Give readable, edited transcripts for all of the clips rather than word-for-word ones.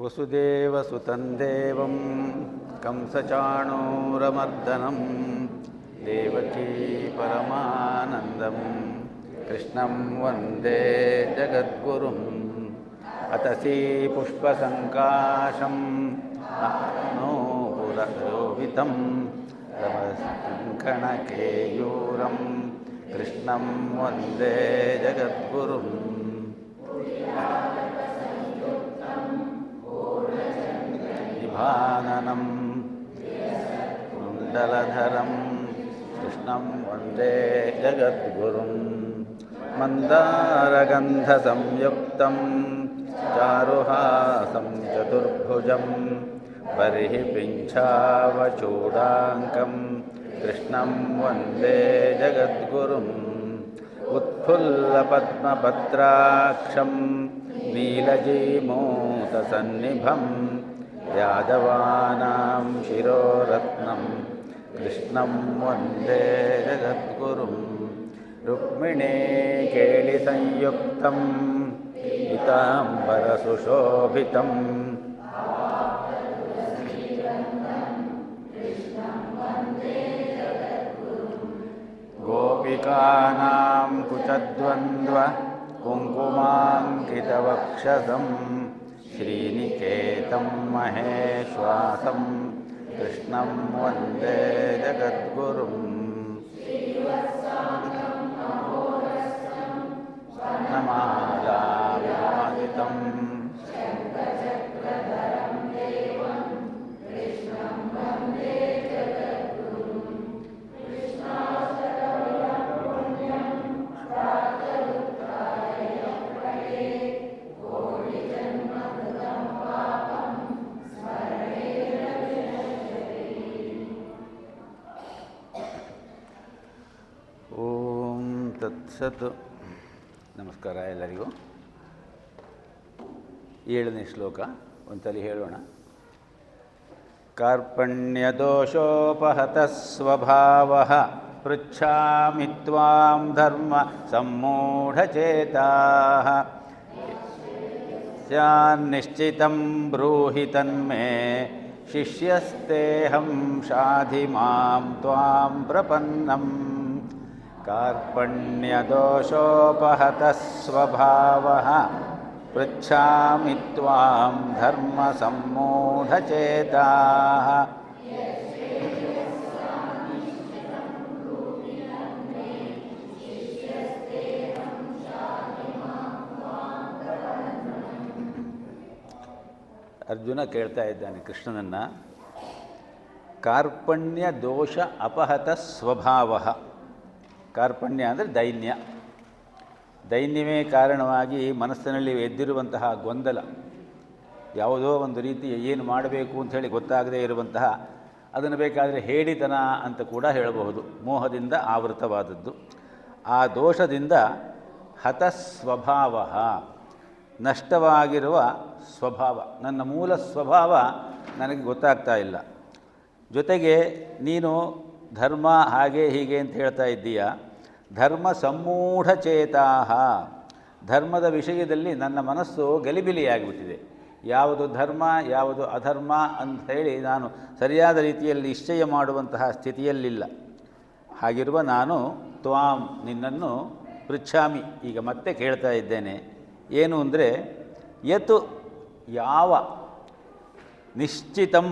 ವಸುದೇವಸುತಂ ದೇವಂ ಕಂಸಚಾಣೂರಮರ್ದನಂ ದೇವಕೀ ಪರಮಾನಂದಂ ಕೃಷ್ಣಂ ವಂದೇ ಜಗದ್ಗುರುಂ ಅತಸೀ ಪುಷ್ಪಸಂಕಾಶಂ ನೂಪುರಶೋಭಿತಂ ರಮಕಣಕೇಯೂರಂ ಕೃಷ್ಣಂ ವಂದೇ ಜಗದ್ಗುರುಂ ವಿಭಾನನಂ ಕುಂಡಲಧರಂ ಕೃಷ್ಣಂ ವಂದೇ ಜಗದ್ಗುರುಂ ಮಂದಾರಗಂಧಸಂಯುಕ್ತಂ ಚಾರುಹಾಸಂ ಚತುರ್ಭುಜಂ ಬರ್ಹಿ ಪಿಂಚಾವಚೂಡಾಂಕಂ ಕೃಷ್ಣಂ ವಂದೇ ಜಗದ್ಗುರುಂ ಉತ್ಫುಲ್ಲಪದ್ಮಪತ್ರಾಕ್ಷಂ ನೀಲಜೀಮೂತಸನ್ನಿಭಂ ಯಾದವಾನಾಂ ಶಿರೋರತ್ನಂ ಕೃಷ್ಣಂ ವಂದೇ ಜಗದ್ಗುರುಂ ರುಕ್ಮಿಣೀ ಕೇಳಿಸಂಯುಕ್ತಂ ಪೀತಾಂಬರಸುಶೋಭಿತಂ ಗೋಪಿಕಾನಾಂ ಕುಚದ್ವಂದ್ವ ಕುಂಕುಮಾಂಕಿತವಕ್ಷಸಂ ಶ್ರೀನಿಕೇತಂ ಮಹೇಶ್ವಾಸಂ ಕೃಷ್ಣಂ ವಂದೇ ಜಗದ್ಗುರುಂ ನಮಾಲಾವಿವಾದಿತಂ ಓಂ ತತ್ಸತ್. ನಮಸ್ಕಾರ ಎಲ್ಲರಿಗೂ. 7ನೇ ಶ್ಲೋಕ ಒಂದ್ಸಲ ಹೇಳೋಣ. ಕಾರ್ಪಣ್ಯದೋಷೋಪಹತಃ ಸ್ವಭಾವಃ ಪೃಚ್ಛಾಮಿ ತ್ವಾಂ ಧರ್ಮ ಸಮ್ಮೂಢಚೇತಾಃ ಸ್ಯಾನ್ನಿಶ್ಚಿತಂ ಬ್ರೂಹಿ ತನ್ಮೇ ಶಿಷ್ಯಸ್ತೇಹಂ ಶಾಧಿ ಮಾಂ ತ್ವಾಂ ಪ್ರಪನ್ನಂ. ಕಾರ್ಪಣ್ಯದೋಷೋಪಹತಃ ಸ್ವಭಾವಃ ಪೃಚ್ಛಾಮಿ ತ್ವಾಂ ಧರ್ಮ ಸಮ್ಮೂಢಚೇತಾಃ. ಅರ್ಜುನ ಕೇಳ್ತಾ ಇದ್ದಾನೆ ಕೃಷ್ಣನನ್ನು, ಕಾರ್ಪಣ್ಯ ದೋಷ ಅಪಹತ ಸ್ವಭಾವ. ಕಾರ್ಪಣ್ಯ ಅಂದರೆ ದೈನ್ಯ. ದೈನ್ಯವೇ ಕಾರಣವಾಗಿ ಮನಸ್ಸಿನಲ್ಲಿ ಎದ್ದಿರುವಂತಹ ಗೊಂದಲ, ಯಾವುದೋ ಒಂದು ರೀತಿ ಏನು ಮಾಡಬೇಕು ಅಂಥೇಳಿ ಗೊತ್ತಾಗದೇ ಇರುವಂತಹ, ಅದನ್ನು ಬೇಕಾದರೆ ಹೇಳಿತನ ಅಂತ ಕೂಡ ಹೇಳಬಹುದು, ಮೋಹದಿಂದ ಆವೃತವಾದದ್ದು. ಆ ದೋಷದಿಂದ ಹತಸ್ವಭಾವ, ನಷ್ಟವಾಗಿರುವ ಸ್ವಭಾವ, ನನ್ನ ಮೂಲ ಸ್ವಭಾವ ನನಗೆ ಗೊತ್ತಾಗ್ತಾ ಇಲ್ಲ. ಜೊತೆಗೆ ನೀನು ಧರ್ಮ ಹಾಗೆ ಹೀಗೆ ಅಂತ ಹೇಳ್ತಾ ಇದ್ದೀಯ. ಧರ್ಮ ಸಮ್ಮೂಢಚೇತಾಃ, ಧರ್ಮದ ವಿಷಯದಲ್ಲಿ ನನ್ನ ಮನಸ್ಸು ಗಲಿಬಿಲಿಯಾಗಿಬಿಟ್ಟಿದೆ. ಯಾವುದು ಧರ್ಮ ಯಾವುದು ಅಧರ್ಮ ಅಂತ ಹೇಳಿ ನಾನು ಸರಿಯಾದ ರೀತಿಯಲ್ಲಿ ನಿಶ್ಚಯ ಮಾಡುವಂತಹ ಸ್ಥಿತಿಯಲ್ಲಿಲ್ಲ. ಹಾಗಿರುವ ನಾನು ತ್ವಾಂ ನಿನ್ನನ್ನು ಪೃಚ್ಛಾಮಿ, ಈಗ ಮತ್ತೆ ಕೇಳ್ತಾ ಇದ್ದೇನೆ. ಏನು ಅಂದರೆ, ಯತ್ ಯಾವ, ನಿಶ್ಚಿತಂ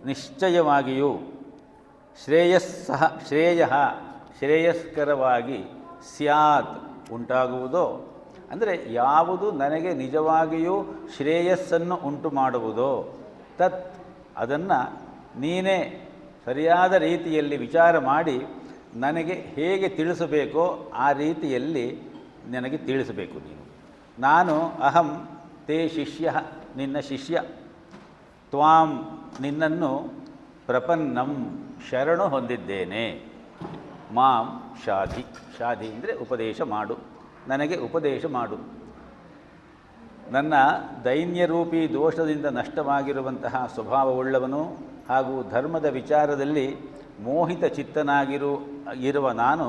ನಿಶ್ಚಯವಾಗಿಯೂ, ಶ್ರೇಯಸ್ಸಹ ಶ್ರೇಯ ಶ್ರೇಯಸ್ಕರವಾಗಿ, ಸ್ಯಾತ್ ಉಂಟಾಗುವುದೋ, ಅಂದರೆ ಯಾವುದು ನನಗೆ ನಿಜವಾಗಿಯೂ ಶ್ರೇಯಸ್ಸನ್ನು ಉಂಟು ಮಾಡುವುದೋ, ತತ್ ಅದನ್ನು ನೀನೇ ಸರಿಯಾದ ರೀತಿಯಲ್ಲಿ ವಿಚಾರ ಮಾಡಿ ನನಗೆ ಹೇಗೆ ತಿಳಿಸಬೇಕೋ ಆ ರೀತಿಯಲ್ಲಿ ನನಗೆ ತಿಳಿಸಬೇಕು ನೀನು. ನಾನು ಅಹಂ ತೇ ಶಿಷ್ಯ, ನಿನ್ನ ಶಿಷ್ಯ, ತ್ವಾಂ ನಿನ್ನನ್ನು ಪ್ರಪನ್ನಂ ಶರಣು ಹೊಂದಿದ್ದೇನೆ, ಮಾಂ ಶಾಧಿ, ಶಾಧಿ ಅಂದರೆ ಉಪದೇಶ ಮಾಡು, ನನಗೆ ಉಪದೇಶ ಮಾಡು. ನನ್ನ ದೈನ್ಯರೂಪಿ ದೋಷದಿಂದ ನಷ್ಟವಾಗಿರುವಂತಹ ಸ್ವಭಾವವುಳ್ಳವನು ಹಾಗೂ ಧರ್ಮದ ವಿಚಾರದಲ್ಲಿ ಮೋಹಿತ ಚಿತ್ತನಾಗಿರುವ ನಾನು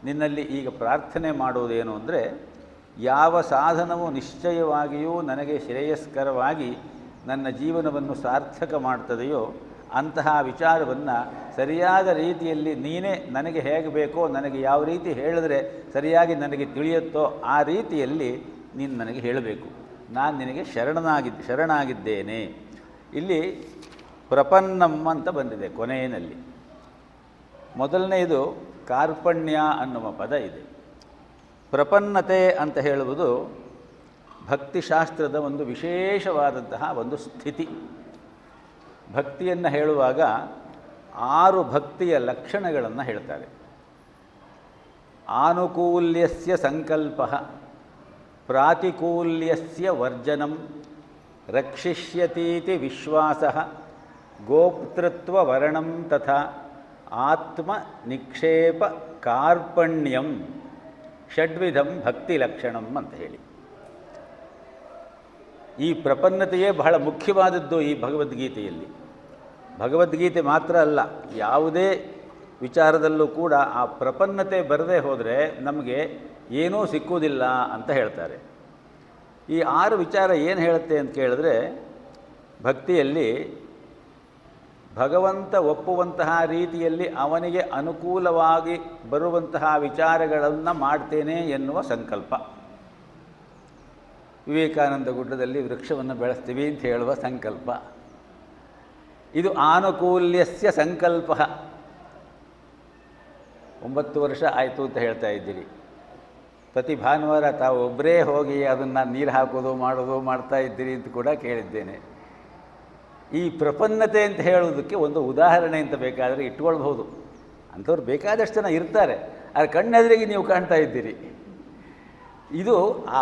ನಿನ್ನಲ್ಲಿ ಈಗ ಪ್ರಾರ್ಥನೆ ಮಾಡುವುದೇನು ಅಂದರೆ, ಯಾವ ಸಾಧನವು ನಿಶ್ಚಯವಾಗಿಯೂ ನನಗೆ ಶ್ರೇಯಸ್ಕರವಾಗಿ ನನ್ನ ಜೀವನವನ್ನು ಸಾರ್ಥಕ ಮಾಡ್ತದೆಯೋ ಅಂತಹ ವಿಚಾರವನ್ನು ಸರಿಯಾದ ರೀತಿಯಲ್ಲಿ ನೀನೇ ನನಗೆ ಹೇಗೆ ಬೇಕೋ, ನನಗೆ ಯಾವ ರೀತಿ ಹೇಳಿದ್ರೆ ಸರಿಯಾಗಿ ತಿಳಿಯುತ್ತೋ ಆ ರೀತಿಯಲ್ಲಿ ನೀನು ನನಗೆ ಹೇಳಬೇಕು. ನಾನು ನಿನಗೆ ಶರಣಾಗಿದ್ದೇನೆ. ಇಲ್ಲಿ ಪ್ರಪನ್ನಂ ಅಂತ ಬಂದಿದೆ ಕೊನೆಯಲ್ಲಿ. ಮೊದಲನೆಯದು ಕಾರ್ಪಣ್ಯ ಅನ್ನುವ ಪದ ಇದೆ. ಪ್ರಪನ್ನತೆ ಅಂತ ಹೇಳುವುದು ಭಕ್ತಿಶಾಸ್ತ್ರದ ಒಂದು ವಿಶೇಷವಾದಂತಹ ಒಂದು ಸ್ಥಿತಿ. ಭಕ್ತಿಯನ್ನು ಹೇಳುವಾಗ 6 ಭಕ್ತಿಯ ಲಕ್ಷಣಗಳನ್ನು ಹೇಳ್ತಾರೆ. ಆನುಕೂಲ್ಯಸ್ಯ ಸಂಕಲ್ಪ, ಪ್ರಾತಿಕೂಲ್ಯಸ್ಯ ವರ್ಜನಂ, ರಕ್ಷಿಷ್ಯತೀತಿ ವಿಶ್ವಾಸ, ಗೋಪ್ತೃತ್ವ ವರ್ಣಂ ತಥಾ ಆತ್ಮ ನಿಕ್ಷೇಪ ಕಾರ್ಪಣ್ಯಂ ಷಡ್ವಿಧಂ ಭಕ್ತಿ ಲಕ್ಷಣಂ ಅಂತ ಹೇಳಿ. ಈ ಪ್ರಪನ್ನತೆಯೇ ಬಹಳ ಮುಖ್ಯವಾದದ್ದು ಈ ಭಗವದ್ಗೀತೆಯಲ್ಲಿ. ಭಗವದ್ಗೀತೆ ಮಾತ್ರ ಅಲ್ಲ, ಯಾವುದೇ ವಿಚಾರದಲ್ಲೂ ಕೂಡ ಆ ಪ್ರಪನ್ನತೆ ಬರದೇ ಹೋದರೆ ನಮಗೆ ಏನೂ ಸಿಕ್ಕುವುದಿಲ್ಲ ಅಂತ ಹೇಳ್ತಾರೆ. ಈ 6 ವಿಚಾರ ಏನು ಹೇಳುತ್ತೆ ಅಂತ ಕೇಳಿದ್ರೆ, ಭಕ್ತಿಯಲ್ಲಿ ಭಗವಂತ ಒಪ್ಪುವಂತಹ ರೀತಿಯಲ್ಲಿ ಅವನಿಗೆ ಅನುಕೂಲವಾಗಿ ಬರುವಂತಹ ವಿಚಾರಗಳನ್ನು ಮಾಡ್ತೇನೆ ಎನ್ನುವ ಸಂಕಲ್ಪ. ವಿವೇಕಾನಂದ ಗುಡ್ಡದಲ್ಲಿ ವೃಕ್ಷವನ್ನು ಬೆಳೆಸ್ತೀವಿ ಅಂತ ಹೇಳುವ ಸಂಕಲ್ಪ. ಇದು ಆನುಕೂಲ್ಯಸ್ಯ ಸಂಕಲ್ಪ. 9 ವರ್ಷ ಆಯಿತು ಅಂತ ಹೇಳ್ತಾ ಇದ್ದೀರಿ. ಪ್ರತಿ ಭಾನುವಾರ ತಾವು ಒಬ್ಬರೇ ಹೋಗಿ ಅದನ್ನು ನೀರು ಹಾಕೋದು ಮಾಡ್ತಾ ಇದ್ದೀರಿ ಅಂತ ಕೂಡ ಕೇಳಿದ್ದೇನೆ. ಈ ಪ್ರಪನ್ನತೆ ಅಂತ ಹೇಳೋದಕ್ಕೆ ಒಂದು ಉದಾಹರಣೆ ಅಂತ ಬೇಕಾದರೆ ಇಟ್ಕೊಳ್ಬಹುದು. ಅಂಥವ್ರು ಬೇಕಾದಷ್ಟು ಜನ ಇರ್ತಾರೆ, ಆದರೆ ಕಣ್ಣೆದುರಿಗೆ ನೀವು ಕಾಣ್ತಾ ಇದ್ದೀರಿ. ಇದು ಆ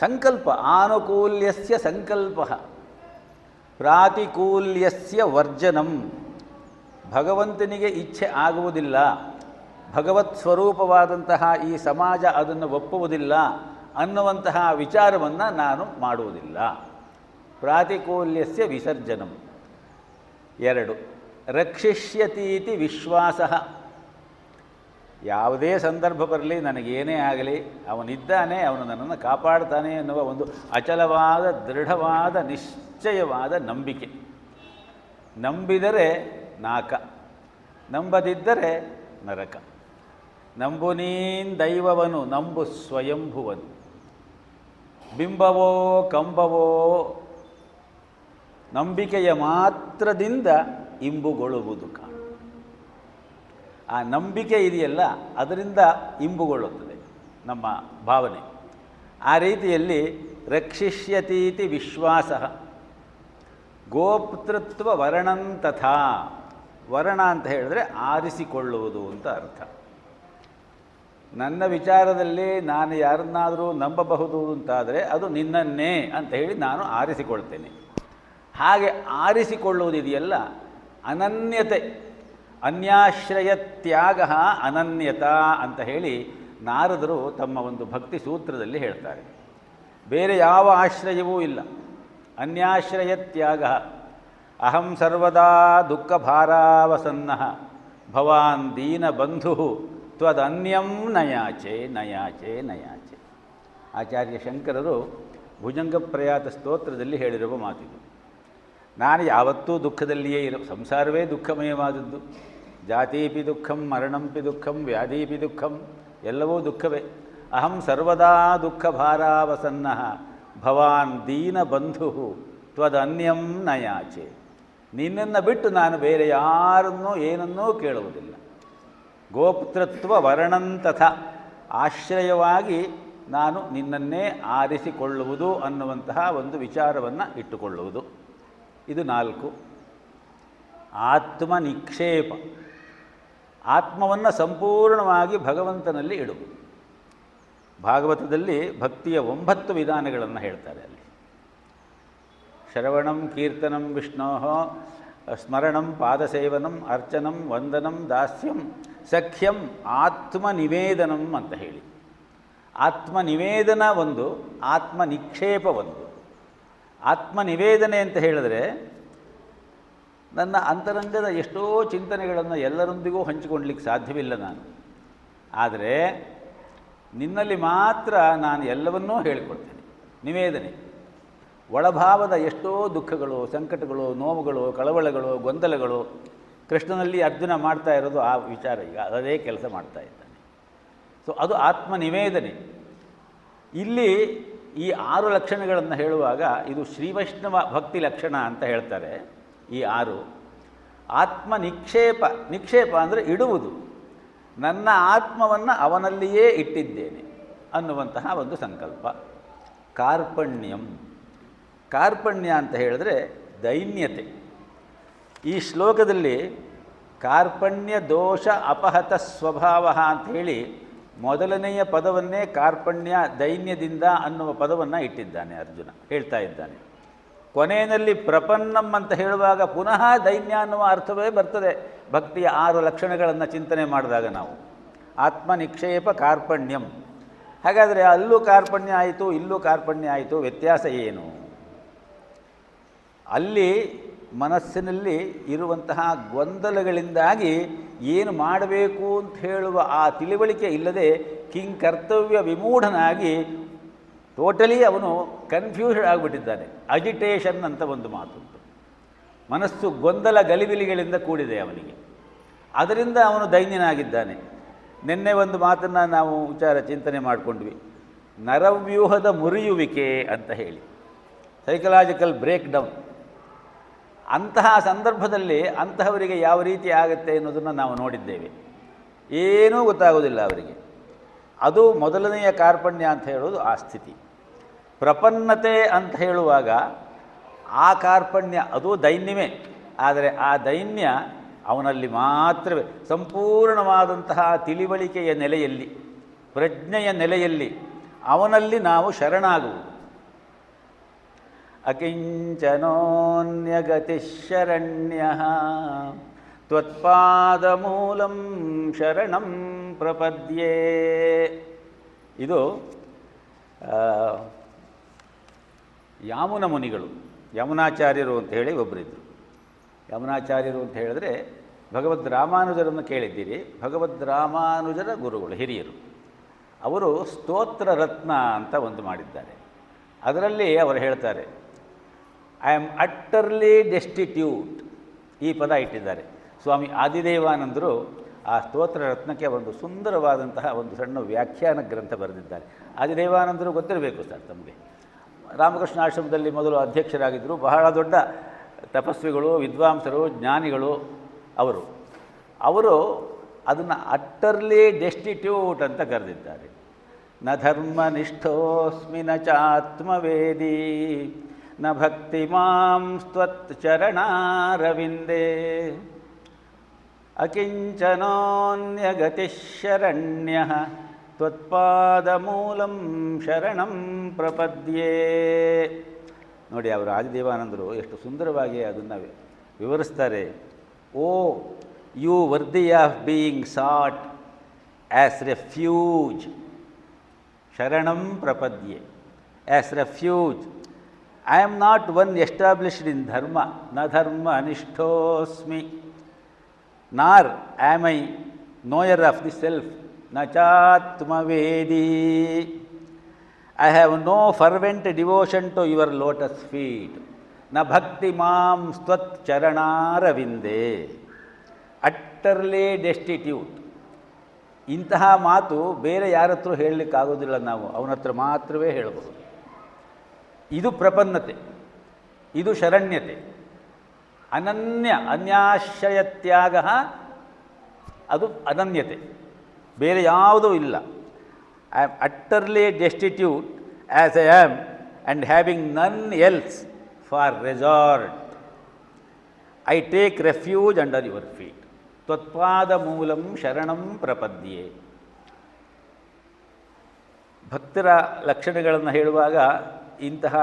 ಸಂಕಲ್ಪ. ಆನುಕೂಲ್ಯಸ್ಯ ಸಂಕಲ್ಪ, ಪ್ರಾತಿಕೂಲ್ಯಸ್ಯ ವರ್ಜನಂ. ಭಗವಂತನಿಗೆ ಇಚ್ಛೆ ಆಗುವುದಿಲ್ಲ, ಭಗವತ್ ಸ್ವರೂಪವಾದಂತಹ ಈ ಸಮಾಜ ಅದನ್ನು ಒಪ್ಪುವುದಿಲ್ಲ ಅನ್ನುವಂತಹ ವಿಚಾರವನ್ನು ನಾನು ಮಾಡುವುದಿಲ್ಲ. ಪ್ರಾತಿಕೂಲ್ಯಸ್ಯ ವಿಸರ್ಜನಂ. 2 ರಕ್ಷಿಷ್ಯತೀತಿ ವಿಶ್ವಾಸ. ಯಾವುದೇ ಸಂದರ್ಭ ಬರಲಿ, ನನಗೇನೇ ಆಗಲಿ, ಅವನಿದ್ದಾನೆ, ಅವನು ನನ್ನನ್ನು ಕಾಪಾಡ್ತಾನೆ ಎನ್ನುವ ಒಂದು ಅಚಲವಾದ ದೃಢವಾದ ನಿಶ್ಚಯವಾದ ನಂಬಿಕೆ. ನಂಬಿದರೆ ನಾಕ, ನಂಬದಿದ್ದರೆ ನರಕ. ನಂಬು ನೀನ್ ದೈವವನು, ನಂಬು ಸ್ವಯಂಭುವನು. ಬಿಂಬವೋ ಕಂಬವೋ ನಂಬಿಕೆಯ ಮಾತ್ರದಿಂದ ಇಂಬುಗೊಳ್ಳುವುದು ಕಾಣು. ಆ ನಂಬಿಕೆ ಇದೆಯಲ್ಲ, ಅದರಿಂದ ಇಂಬುಗೊಳ್ಳುತ್ತದೆ ನಮ್ಮ ಭಾವನೆ. ಆ ರೀತಿಯಲ್ಲಿ ರಕ್ಷಿಷ್ಯತೀತಿ ವಿಶ್ವಾಸ. ಗೋಪ್ತೃತ್ವ ವರ್ಣಂ ತಥಾ. ವರ್ಣ ಅಂತ ಹೇಳಿದ್ರೆ ಆರಿಸಿಕೊಳ್ಳುವುದು ಅಂತ ಅರ್ಥ. ನನ್ನ ವಿಚಾರದಲ್ಲಿ ನಾನು ಯಾರನ್ನಾದರೂ ನಂಬಬಹುದು ಅಂತಾದರೆ ಅದು ನಿನ್ನನ್ನೇ ಅಂತ ಹೇಳಿ ನಾನು ಆರಿಸಿಕೊಳ್ತೇನೆ. ಹಾಗೆ ಆರಿಸಿಕೊಳ್ಳುವುದಿದೆಯಲ್ಲ ಅನನ್ಯತೆ. ಅನ್ಯಾಶ್ರಯ ತ್ಯಾಗ ಅನನ್ಯತಾ ಅಂತ ಹೇಳಿ ನಾರದರು ತಮ್ಮ ಒಂದು ಭಕ್ತಿ ಸೂತ್ರದಲ್ಲಿ ಹೇಳ್ತಾರೆ. ಬೇರೆ ಯಾವ ಆಶ್ರಯವೂ ಇಲ್ಲ. ಅನ್ಯಾಶ್ರಯ ತ್ಯಾಗ. ಅಹಂ ಸರ್ವದಾ ದುಃಖ ಭಾರಾವಸನ್ನ ಭವಾನ್ ದೀನಬಂಧು ತ್ವದನ್ಯಂ ನಯಾಚೆ ನಯಾಚೆ ನಯಾಚೆ. ಆಚಾರ್ಯ ಶಂಕರರು ಭುಜಂಗ ಪ್ರಯಾತ ಸ್ತೋತ್ರದಲ್ಲಿ ಹೇಳಿರುವ ಮಾತಿದು. ನಾನು ಯಾವತ್ತೂ ದುಃಖದಲ್ಲಿಯೇ ಸಂಸಾರವೇ ದುಃಖಮಯವಾದದ್ದು. ಜಾತೀಪಿ ದುಃಖಂ, ಮರಣಂಪಿ ದುಃಖಂ, ವ್ಯಾಧೀಪಿ ದುಃಖಂ, ಎಲ್ಲವೂ ದುಃಖವೇ. ಅಹಂ ಸರ್ವದಾ ದುಃಖ ಭಾರಾವಸನ್ನ ಭವಾನ್ ದೀನಬಂಧು ತ್ವದನ್ಯಂ ನಯಾಚೆ. ನಿನ್ನನ್ನು ಬಿಟ್ಟು ನಾನು ಬೇರೆ ಯಾರನ್ನೂ ಏನನ್ನೂ ಕೇಳುವುದಿಲ್ಲ. ಗೋಪ್ತೃತ್ವ ವರ್ಣಂತಥ. ಆಶ್ರಯವಾಗಿ ನಾನು ನಿನ್ನನ್ನೇ ಆರಿಸಿಕೊಳ್ಳುವುದು ಅನ್ನುವಂತಹ ಒಂದು ವಿಚಾರವನ್ನು ಇಟ್ಟುಕೊಳ್ಳುವುದು. ಇದು 4. ಆತ್ಮ ನಿಕ್ಷೇಪ. ಆತ್ಮವನ್ನು ಸಂಪೂರ್ಣವಾಗಿ ಭಗವಂತನಲ್ಲಿ ಇಡುವುದು. ಭಾಗವತದಲ್ಲಿ ಭಕ್ತಿಯ 9 ವಿಧಾನಗಳನ್ನು ಹೇಳ್ತಾರೆ. ಅಲ್ಲಿ ಶ್ರವಣಂ ಕೀರ್ತನಂ ವಿಷ್ಣೋ, ಸ್ಮರಣಂ ಪಾದಸೇವನಂ, ಅರ್ಚನಂ ವಂದನಂ ದಾಸ್ಯಂ ಸಖ್ಯಂ ಆತ್ಮನಿವೇದನಂ ಅಂತ ಹೇಳಿ. ಆತ್ಮನಿವೇದನ ಒಂದು, ಆತ್ಮನಿಕ್ಷೇಪ ಒಂದು. ಆತ್ಮನಿವೇದನೆ ಅಂತ ಹೇಳಿದ್ರೆ ನನ್ನ ಅಂತರಂಗದ ಎಷ್ಟೋ ಚಿಂತನೆಗಳನ್ನು ಎಲ್ಲರೊಂದಿಗೂ ಹಂಚಿಕೊಳ್ಳಲಿಕ್ಕೆ ಸಾಧ್ಯವಿಲ್ಲ ನಾನು. ಆದರೆ ನಿನ್ನಲ್ಲಿ ಮಾತ್ರ ನಾನು ಎಲ್ಲವನ್ನೂ ಹೇಳಿಕೊಡ್ತೇನೆ. ನಿವೇದನೆ. ಒಳಭಾವದ ಎಷ್ಟೋ ದುಃಖಗಳು, ಸಂಕಟಗಳು, ನೋವುಗಳು, ಕಳವಳಗಳು, ಗೊಂದಲಗಳು ಕೃಷ್ಣನಲ್ಲಿ ಅರ್ಜುನ ಮಾಡ್ತಾ ಇರೋದು ಆ ವಿಚಾರ. ಈಗ ಅದೇ ಕೆಲಸ ಮಾಡ್ತಾ ಇದ್ದಾನೆ. ಸೊ ಅದು ಆತ್ಮನಿವೇದನೆ. ಇಲ್ಲಿ ಈ 6 ಲಕ್ಷಣಗಳನ್ನು ಹೇಳುವಾಗ ಇದು ಶ್ರೀವೈಷ್ಣವ ಭಕ್ತಿ ಲಕ್ಷಣ ಅಂತ ಹೇಳ್ತಾರೆ. ಈ 6 ಆತ್ಮ ನಿಕ್ಷೇಪ. ನಿಕ್ಷೇಪ ಅಂದರೆ ಇಡುವುದು. ನನ್ನ ಆತ್ಮವನ್ನು ಅವನಲ್ಲಿಯೇ ಇಟ್ಟಿದ್ದೇನೆ ಅನ್ನುವಂತಹ ಒಂದು ಸಂಕಲ್ಪ. ಕಾರ್ಪಣ್ಯಂ. ಕಾರ್ಪಣ್ಯ ಅಂತ ಹೇಳಿದ್ರೆ ದೈನ್ಯತೆ. ಈ ಶ್ಲೋಕದಲ್ಲಿ ಕಾರ್ಪಣ್ಯ ದೋಷ ಅಪಹತ ಸ್ವಭಾವ ಅಂಥೇಳಿ ಮೊದಲನೆಯ ಪದವನ್ನೇ ಕಾರ್ಪಣ್ಯ ದೈನ್ಯದಿಂದ ಅನ್ನುವ ಪದವನ್ನು ಇಟ್ಟಿದ್ದಾನೆ ಅರ್ಜುನ, ಹೇಳ್ತಾ ಇದ್ದಾನೆ. ಕೊನೆಯಲ್ಲಿ ಪ್ರಪನ್ನಂ ಅಂತ ಹೇಳುವಾಗ ಪುನಃ ದೈನ್ಯ ಅನ್ನುವ ಅರ್ಥವೇ ಬರ್ತದೆ ಭಕ್ತಿಯ 6 ಲಕ್ಷಣಗಳನ್ನು ಚಿಂತನೆ ಮಾಡಿದಾಗ ನಾವು. ಆತ್ಮ ನಿಕ್ಷೇಪ ಕಾರ್ಪಣ್ಯಂ. ಹಾಗಾದರೆ ಅಲ್ಲೂ ಕಾರ್ಪಣ್ಯ ಆಯಿತು, ಇಲ್ಲೂ ಕಾರ್ಪಣ್ಯ ಆಯಿತು, ವ್ಯತ್ಯಾಸ ಏನು? ಅಲ್ಲಿ ಮನಸ್ಸಿನಲ್ಲಿ ಇರುವಂತಹ ಗೊಂದಲಗಳಿಂದಾಗಿ ಏನು ಮಾಡಬೇಕು ಅಂತ ಹೇಳುವ ಆ ತಿಳಿವಳಿಕೆ ಇಲ್ಲದೆ ಕಿಂಕರ್ತವ್ಯ ವಿಮೂಢನಾಗಿ ಟೋಟಲಿ ಅವನು ಕನ್ಫ್ಯೂಷನ್ ಆಗಿಬಿಟ್ಟಿದ್ದಾನೆ. ಅಜಿಟೇಷನ್ ಅಂತ ಒಂದು ಮಾತುಂಟು. ಮನಸ್ಸು ಗೊಂದಲ ಗಲಿಬಿಲಿಗಳಿಂದ ಕೂಡಿದೆ ಅವನಿಗೆ. ಅದರಿಂದ ಅವನು ದೈನ್ಯನಾಗಿದ್ದಾನೆ. ನಿನ್ನೆ ಒಂದು ಮಾತನ್ನು ನಾವು ಚಿಂತನೆ ಮಾಡಿಕೊಂಡ್ವಿ, ನರವ್ಯೂಹದ ಮುರಿಯುವಿಕೆ ಅಂತ ಹೇಳಿ, ಸೈಕಲಾಜಿಕಲ್ ಬ್ರೇಕ್ ಡೌನ್. ಅಂತಹ ಸಂದರ್ಭದಲ್ಲಿ ಅಂತಹವರಿಗೆ ಯಾವ ರೀತಿ ಆಗುತ್ತೆ ಅನ್ನೋದನ್ನು ನಾವು ನೋಡಿದ್ದೇವೆ. ಏನೂ ಗೊತ್ತಾಗೋದಿಲ್ಲ ಅವರಿಗೆ. ಅದು ಮೊದಲನೆಯ ಕಾರ್ಪಣ್ಯ ಅಂತ ಹೇಳೋದು ಆ ಸ್ಥಿತಿ. ಪ್ರಪನ್ನತೆ ಅಂತ ಹೇಳುವಾಗ ಆ ಕಾರ್ಪಣ್ಯ ಅದು ದೈನ್ಯವೇ. ಆದರೆ ಆ ದೈನ್ಯ ಅವನಲ್ಲಿ ಮಾತ್ರವೇ. ಸಂಪೂರ್ಣವಾದಂತಹ ತಿಳಿವಳಿಕೆಯ ನೆಲೆಯಲ್ಲಿ, ಪ್ರಜ್ಞೆಯ ನೆಲೆಯಲ್ಲಿ ಅವನಲ್ಲಿ ನಾವು ಶರಣಾಗುವುದು. ಅಕಿಂಚನೋನ್ಯಗತಿಶರಣ್ಯಃ ತ್ವತ್ಪಾದಮೂಲಂ ಶರಣಂ ಪ್ರಪದ್ಯೆ. ಇದು ಯಾಮುನ ಮುನಿಗಳು, ಯಮುನಾಚಾರ್ಯರು ಅಂತ ಹೇಳಿ ಒಬ್ಬರಿದ್ದರು. ಯಮುನಾಚಾರ್ಯರು ಅಂತ ಹೇಳಿದ್ರೆ ಭಗವದ್ ರಾಮಾನುಜರನ್ನು ಕೇಳಿದ್ದೀರಿ. ಭಗವದ್ ರಾಮಾನುಜರ ಗುರುಗಳು, ಹಿರಿಯರು. ಅವರು ಸ್ತೋತ್ರ ರತ್ನ ಅಂತ ಒಂದು ಮಾಡಿದ್ದಾರೆ. ಅದರಲ್ಲಿ ಅವರು ಹೇಳ್ತಾರೆ, ಐ ಆಮ್ ಅಟ್ಟರ್ಲಿ ಡೆಸ್ಟಿಟ್ಯೂಟ್. ಈ ಪದ ಇಟ್ಟಿದ್ದಾರೆ. ಸ್ವಾಮಿ ಆದಿದೇವಾನಂದರು ಆ ಸ್ತೋತ್ರ ರತ್ನಕ್ಕೆ ಒಂದು ಸುಂದರವಾದಂತಹ ಒಂದು ಸಣ್ಣ ವ್ಯಾಖ್ಯಾನ ಗ್ರಂಥ ಬರೆದಿದ್ದಾರೆ. ಆದಿದೇವಾನಂದರು ಗೊತ್ತಿರಬೇಕು ಸರ್ ತಮಗೆ. ರಾಮಕೃಷ್ಣ ಆಶ್ರಮದಲ್ಲಿ ಮೊದಲು ಅಧ್ಯಕ್ಷರಾಗಿದ್ದರು. ಬಹಳ ದೊಡ್ಡ ತಪಸ್ವಿಗಳು, ವಿದ್ವಾಂಸರು, ಜ್ಞಾನಿಗಳು ಅವರು ಅದನ್ನು ಅಟ್ಟರ್ಲಿ ಡೆಸ್ಟಿಟ್ಯೂಟ್ ಅಂತ ಕರೆದಿದ್ದಾರೆ. ನ ಧರ್ಮನಿಷ್ಠೋಸ್ಮಿ ನ ಚಾತ್ಮವೇದಿ ನ ಭಕ್ತಿ ಮಾಂ ಸ್ತ್ವತ್ ಚರಣಾರವಿಂದೇ ಅಕಿಂಚನೋನ್ಯಗತಿಶರಣ್ಯಃ ತ್ವತ್ಪಾದಮೂಲಂ ಶರಣಂ ಪ್ರಪದ್ಯೆ. ನೋಡಿ, ಅವರು ಆದಿದೇವಾನಂದರು ಎಷ್ಟು ಸುಂದರವಾಗಿ ಅದನ್ನು ವಿವರಿಸ್ತಾರೆ. O you worthy of being sought as refuge, ಶರಣಂ ಪ್ರಪದ್ಯೆ, as refuge. I am not one established in dharma, ನ ಧರ್ಮ ಅನಿಷ್ಠೋಸ್ಮಿ, nor am I knower of the self, ನ ಚಾತ್ಮವೇದಿ. I have no fervent devotion to your lotus feet. Na bhakti maam stvat charanaravinде. Utterly destitute. ಇಂತಹ ಮಾತು ಬೇರೆ ಯಾರ ಹತ್ರ ಹೇಳಲಿಕ್ಕಾಗೋದಿಲ್ಲ. ನಾವು ಅವನ ಹತ್ರ ಮಾತ್ರವೇ ಹೇಳಬಹುದು. ಇದು ಪ್ರಪನ್ನತೆ, ಇದು ಶರಣ್ಯತೆ. ಅನನ್ಯ, ಅನ್ಯಾಶ್ರಯ ತ್ಯಾಗ, ಅದು ಅನನ್ಯತೆ. ಬೇರೆ ಯಾವುದೂ ಇಲ್ಲ. I am utterly destitute as I am and having none else for resort. I take refuge under your feet. ತ್ವತ್ಪಾದ ಮೂಲಂ ಶರಣಂ ಪ್ರಪದ್ಯೆ. ಭಕ್ತರ ಲಕ್ಷಣಗಳನ್ನು ಹೇಳುವಾಗ ಇಂತಹ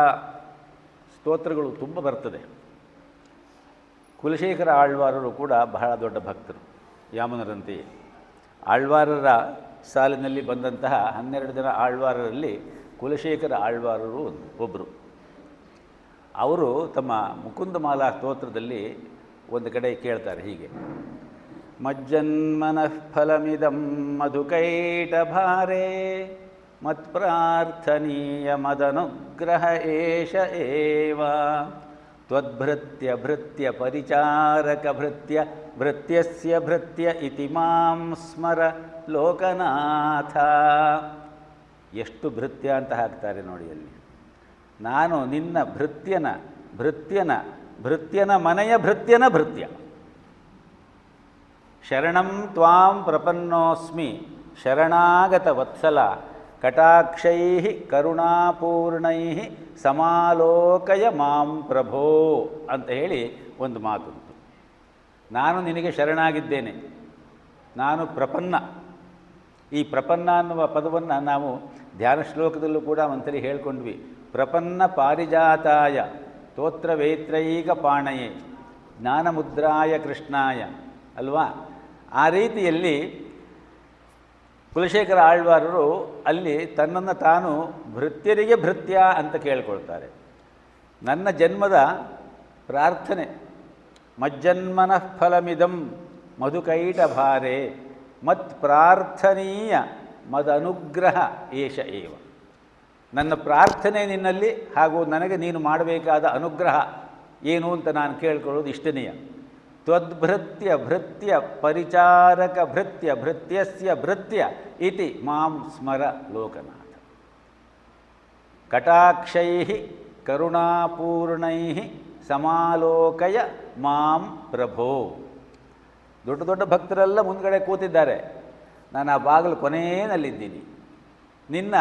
ಸ್ತೋತ್ರಗಳು ತುಂಬ ಬರ್ತದೆ. ಕುಲಶೇಖರ ಆಳ್ವಾರರು ಕೂಡ ಬಹಳ ದೊಡ್ಡ ಭಕ್ತರು, ಯಾಮನರಂತೆಯೇ. ಆಳ್ವಾರರ ಸಾಲಿನಲ್ಲಿ ಬಂದಂತಹ 12 ಜನ ಆಳ್ವಾರರಲ್ಲಿ ಕುಲಶೇಖರ ಆಳ್ವಾರರು ಒಬ್ಬರು. ಅವರು ತಮ್ಮ ಮುಕುಂದಮಾಲಾ ಸ್ತೋತ್ರದಲ್ಲಿ ಒಂದು ಕಡೆ ಕೇಳ್ತಾರೆ ಹೀಗೆ: ಮಜ್ಜನ್ಮನಃ ಫಲಮಿದಂ ಮಧುಕೈಟಭಾರೇ ಮತ್ಪ್ರಾರ್ಥನೀಯ ಮದನುಗ್ರಹ ಏಷ ಏವ ತ್ವದ್ಭೃತ್ಯ ಭೃತ್ಯ ಪರಿಚಾರಕ ಭೃತ್ಯ ಭೃತ್ಯಸ್ಯ ಭೃತ್ಯ ಇತಿ ಮಾಂ ಸ್ಮರ ಲೋಕನಾಥ. ಎಷ್ಟು ಭೃತ್ಯ ಅಂತ ಹಾಕ್ತಾರೆ ನೋಡಿ ಅಲ್ಲಿ. ನಾನು ನಿನ್ನ ಭೃತ್ಯನ ಮನೆಯ ಭೃತ್ಯನ ಭೃತ್ಯ. ಶರಣಂ ತ್ವಾಂ ಪ್ರಪನ್ನೋಸ್ಮಿ ಶರಣಾಗತ ವತ್ಸಲ ಕಟಾಕ್ಷೈ ಕರುಣಾಪೂರ್ಣೈ ಸಮಾಲೋಕಯ ಮಾಂ ಪ್ರಭೋ ಅಂತ ಹೇಳಿ ಒಂದು ಮಾತುಂಟು. ನಾನು ನಿನಗೆ ಶರಣಾಗಿದ್ದೇನೆ, ನಾನು ಪ್ರಪನ್ನ. ಈ ಪ್ರಪನ್ನ ಅನ್ನುವ ಪದವನ್ನು ನಾವು ಧ್ಯಾನ ಶ್ಲೋಕದಲ್ಲೂ ಕೂಡ ಒಂದ್ಸಲಿ ಹೇಳ್ಕೊಂಡ್ವಿ. ಪ್ರಪನ್ನ ಪಾರಿಜಾತಾಯ ಸ್ತೋತ್ರವೇತ್ರೈಕ ಪಾಣಯೇ ಜ್ಞಾನಮುದ್ರಾಯ ಕೃಷ್ಣಾಯ ಅಲ್ವಾ. ಆ ರೀತಿಯಲ್ಲಿ ಕುಲಶೇಖರ ಆಳ್ವಾರರು ಅಲ್ಲಿ ತನ್ನನ್ನು ತಾನು ಭೃತ್ಯರಿಗೆ ಭೃತ್ಯ ಅಂತ ಕೇಳ್ಕೊಳ್ತಾರೆ. ನನ್ನ ಜನ್ಮದ ಪ್ರಾರ್ಥನೆ ಮಜ್ಜನ್ಮನಃ ಫಲಮಿದಂ ಮಧುಕೈಟ ಭಾರೆ ಮತ್ ಪ್ರಾರ್ಥನೀಯ ಮದನುಗ್ರಹ ಏಷ ಏವ. ನನ್ನ ಪ್ರಾರ್ಥನೆ ನಿನ್ನಲ್ಲಿ ಹಾಗೂ ನನಗೆ ನೀನು ಮಾಡಬೇಕಾದ ಅನುಗ್ರಹ ಏನು ಅಂತ ನಾನು ಕೇಳ್ಕೊಳ್ಳೋದು ಇಷ್ಟನೆಯ. ತ್ವದ್ಭೃತ್ಯ ಭೃತ್ಯ ಪರಿಚಾರಕ ಭೃತ್ಯ ಭೃತ್ಯಸ್ಯ ಭೃತ್ಯ ಇತಿ ಮಾಂ ಸ್ಮರ ಲೋಕನಾಥ. ಕಟಾಕ್ಷೈ ಕರುಣಾಪೂರ್ಣೈ ಸಮಾಲೋಕಯ ಮಾಂ ಪ್ರಭೋ. ದೊಡ್ಡ ದೊಡ್ಡ ಭಕ್ತರೆಲ್ಲ ಮುಂದ್ಗಡೆ ಕೂತಿದ್ದಾರೆ, ನಾನು ಆ ಬಾಗಿಲು ಕೊನೆಯಲ್ಲಿದ್ದೀನಿ. ನಿನ್ನ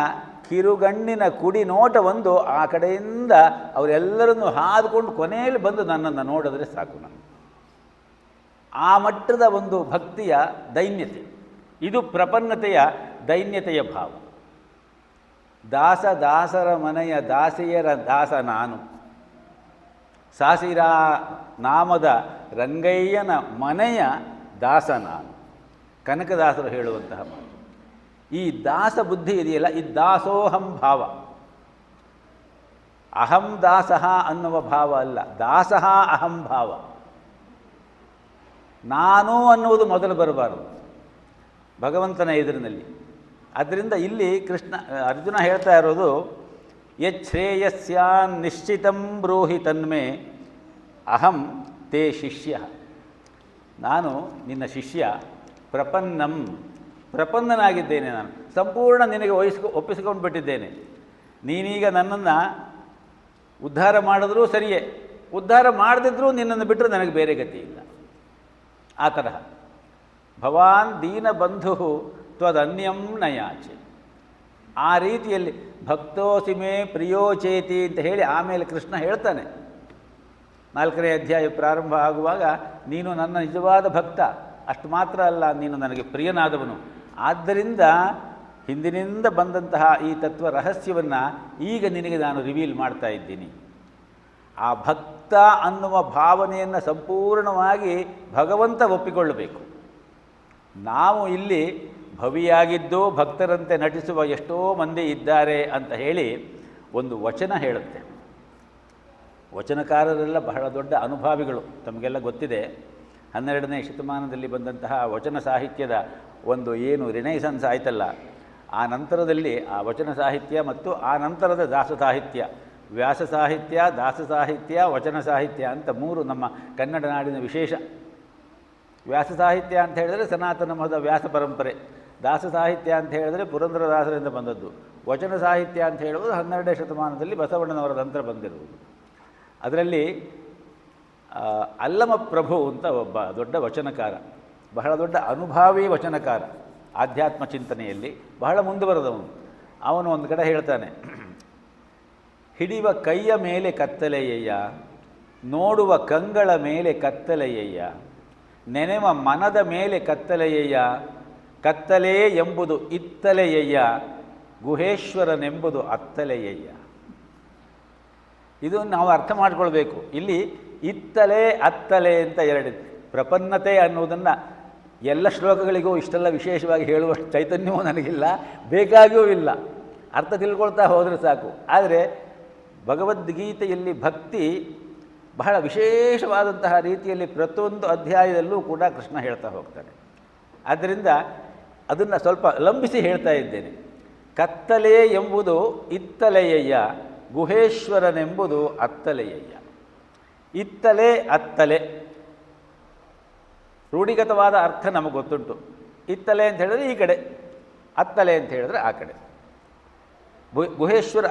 ಕಿರುಗಣ್ಣಿನ ಕುಡಿ ನೋಟ ಒಂದು ಆ ಕಡೆಯಿಂದ ಅವರೆಲ್ಲರನ್ನು ಹಾದುಕೊಂಡು ಕೊನೆಯಲ್ಲಿ ಬಂದು ನನ್ನನ್ನು ನೋಡಿದ್ರೆ ಸಾಕು. ನಾನು ಆ ಮಟ್ಟದ ಒಂದು ಭಕ್ತಿಯ ದೈನ್ಯತೆ, ಇದು ಪ್ರಪನ್ನತೆಯ ದೈನ್ಯತೆಯ ಭಾವ. ದಾಸರ ಮನೆಯ ದಾಸಿಯರ ದಾಸ ನಾನು, ಸಾಸಿರಾ ನಾಮದ ರಂಗಯ್ಯನ ಮನೆಯ ದಾಸ ನಾನು. ಕನಕದಾಸರು ಹೇಳುವಂತಹ ಮಾತು. ಈ ದಾಸ ಬುದ್ಧಿ ಇದೆಯಲ್ಲ, ಈ ದಾಸೋಹಂ ಭಾವ. ಅಹಂ ದಾಸಃ ಅನ್ನುವ ಭಾವ ಅಲ್ಲ, ದಾಸಃ ಅಹಂ ಭಾವ. ನಾನು ಅನ್ನುವುದು ಮೊದಲು ಬರಬಾರದು ಭಗವಂತನ ಎದುರಿನಲ್ಲಿ. ಆದ್ದರಿಂದ ಇಲ್ಲಿ ಅರ್ಜುನ ಹೇಳ್ತಾ ಇರೋದು, ಯಚ್ಛ್ರೇಯಸ್ಯಾನ್ ನಿಶ್ಚಿತಂ ಬ್ರೂಹಿ ತನ್ಮೇ ಅಹಂ ತೇ ಶಿಷ್ಯ. ನಾನು ನಿನ್ನ ಶಿಷ್ಯ, ಪ್ರಪನ್ನನಾಗಿದ್ದೇನೆ. ನಾನು ಸಂಪೂರ್ಣ ನಿನಗೆ ಒಪ್ಪಿಸಿಕೊಂಡು ಬಿಟ್ಟಿದ್ದೇನೆ. ನೀನೀಗ ನನ್ನನ್ನು ಉದ್ಧಾರ ಮಾಡಿದ್ರೂ ಸರಿಯೇ, ಉದ್ಧಾರ ಮಾಡದಿದ್ರೂ ನಿನ್ನನ್ನು ಬಿಟ್ಟರೆ ನನಗೆ ಬೇರೆ ಗತಿ ಇಲ್ಲ. ಆ ತರಹ ಭವಾನ್ ದೀನಬಂಧು ತ್ವದನ್ಯಂ ನಯಾಚೆ. ಆ ರೀತಿಯಲ್ಲಿ ಭಕ್ತೋಸಿಮೆ ಪ್ರಿಯೋಚೇತಿ ಅಂತ ಹೇಳಿ ಆಮೇಲೆ ಕೃಷ್ಣ ಹೇಳ್ತಾನೆ. 4ನೇ ಅಧ್ಯಾಯ ಪ್ರಾರಂಭ ಆಗುವಾಗ, ನೀನು ನನ್ನ ನಿಜವಾದ ಭಕ್ತ, ಅಷ್ಟು ಮಾತ್ರ ಅಲ್ಲ, ನೀನು ನನಗೆ ಪ್ರಿಯನಾದವನು. ಆದ್ದರಿಂದ ಹಿಂದಿನಿಂದ ಬಂದಂತಹ ಈ ತತ್ವ ರಹಸ್ಯವನ್ನು ಈಗ ನಿನಗೆ ನಾನು ರಿವೀಲ್ ಮಾಡ್ತಾ ಇದ್ದೀನಿ. ಆ ಭಕ್ತ ಅನ್ನುವ ಭಾವನೆಯನ್ನು ಸಂಪೂರ್ಣವಾಗಿ ಭಗವಂತ ಒಪ್ಪಿಕೊಳ್ಳಬೇಕು. ನಾವು ಇಲ್ಲಿ ಭವಿಯಾಗಿದ್ದು ಭಕ್ತರಂತೆ ನಟಿಸುವ ಎಷ್ಟೋ ಮಂದಿ ಇದ್ದಾರೆ ಅಂತ ಹೇಳಿ ಒಂದು ವಚನ ಹೇಳುತ್ತೆ. ವಚನಕಾರರೆಲ್ಲ ಬಹಳ ದೊಡ್ಡ ಅನುಭಾವಿಗಳು, ತಮಗೆಲ್ಲ ಗೊತ್ತಿದೆ. 12ನೇ ಶತಮಾನದಲ್ಲಿ ಬಂದಂತಹ ವಚನ ಸಾಹಿತ್ಯದ ಒಂದು ಏನು ರಿನೈಸನ್ಸ್ ಆಯ್ತಲ್ಲ, ಆ ನಂತರದಲ್ಲಿ ಆ ವಚನ ಸಾಹಿತ್ಯ ಮತ್ತು ಆ ನಂತರದ ದಾಸ ಸಾಹಿತ್ಯ, ವ್ಯಾಸ ಸಾಹಿತ್ಯ, ದಾಸ ಸಾಹಿತ್ಯ, ವಚನ ಸಾಹಿತ್ಯ ಅಂತ 3 ನಮ್ಮ ಕನ್ನಡ ನಾಡಿನ ವಿಶೇಷ. ವ್ಯಾಸ ಸಾಹಿತ್ಯ ಅಂತ ಹೇಳಿದರೆ ಸನಾತನ ಮತದ ವ್ಯಾಸ ಪರಂಪರೆ, ದಾಸ ಸಾಹಿತ್ಯ ಅಂತ ಹೇಳಿದರೆ ಪುರಂದರದಾಸರಿಂದ ಬಂದದ್ದು, ವಚನ ಸಾಹಿತ್ಯ ಅಂತ ಹೇಳುವುದು 12ನೇ ಶತಮಾನದಲ್ಲಿ ಬಸವಣ್ಣನವರ ನಂತರ ಬಂದಿರುವುದು. ಅದರಲ್ಲಿ ಅಲ್ಲಮ ಪ್ರಭು ಅಂತ ಒಬ್ಬ ದೊಡ್ಡ ವಚನಕಾರ, ಬಹಳ ದೊಡ್ಡ ಅನುಭಾವಿ ವಚನಕಾರ, ಆಧ್ಯಾತ್ಮ ಚಿಂತನೆಯಲ್ಲಿ ಬಹಳ ಮುಂದುವರೆದವನು. ಅವನು ಒಂದು ಕಡೆ ಹೇಳ್ತಾನೆ, ಹಿಡಿಯುವ ಕೈಯ ಮೇಲೆ ಕತ್ತಲೆಯಯ್ಯ, ನೋಡುವ ಕಂಗಳ ಮೇಲೆ ಕತ್ತಲೆಯಯ್ಯ, ನೆನೆವ ಮನದ ಮೇಲೆ ಕತ್ತಲೆಯಯ್ಯ, ಕತ್ತಲೆ ಎಂಬುದು ಇತ್ತಲೆಯಯ್ಯ, ಗುಹೇಶ್ವರನೆಂಬುದು ಅತ್ತಲೆಯಯ್ಯ. ಇದು ನಾವು ಅರ್ಥ ಮಾಡಿಕೊಳ್ಬೇಕು. ಇಲ್ಲಿ ಇತ್ತಲೆ ಅತ್ತಲೆ ಅಂತ ಎರಡಿದೆ. ಪ್ರಪನ್ನತೆ ಅನ್ನೋದನ್ನು ಎಲ್ಲ ಶ್ಲೋಕಗಳಿಗೂ ಇಷ್ಟೆಲ್ಲ ವಿಶೇಷವಾಗಿ ಹೇಳುವಷ್ಟು ಚೈತನ್ಯವೂ ನನಗಿಲ್ಲ, ಬೇಕಾಗಿಯೂ ಇಲ್ಲ. ಅರ್ಥ ತಿಳ್ಕೊಳ್ತಾ ಹೋದರೆ ಸಾಕು. ಆದರೆ ಭಗವದ್ಗೀತೆಯಲ್ಲಿ ಭಕ್ತಿ ಬಹಳ ವಿಶೇಷವಾದಂತಹ ರೀತಿಯಲ್ಲಿ ಪ್ರತಿಯೊಂದು ಅಧ್ಯಾಯದಲ್ಲೂ ಕೂಡ ಕೃಷ್ಣ ಹೇಳ್ತಾ ಹೋಗ್ತಾನೆ. ಆದ್ದರಿಂದ ಅದನ್ನು ಸ್ವಲ್ಪ ಲಂಬಿಸಿ ಹೇಳ್ತಾ ಇದ್ದೇನೆ. ಕತ್ತಲೆ ಎಂಬುದು ಇತ್ತಲೆಯಯ್ಯ, ಗುಹೇಶ್ವರನೆಂಬುದು ಅತ್ತಲೆಯಯ್ಯ. ಇತ್ತಲೆ ಅತ್ತಲೆ ರೂಢಿಗತವಾದ ಅರ್ಥ ನಮಗೆ ಗೊತ್ತುಂಟು. ಇತ್ತಲೆ ಅಂತ ಹೇಳಿದ್ರೆ ಈ ಕಡೆ, ಅತ್ತಲೆ ಅಂತ ಹೇಳಿದ್ರೆ ಆ ಕಡೆ. ಗುಹೇಶ್ವರ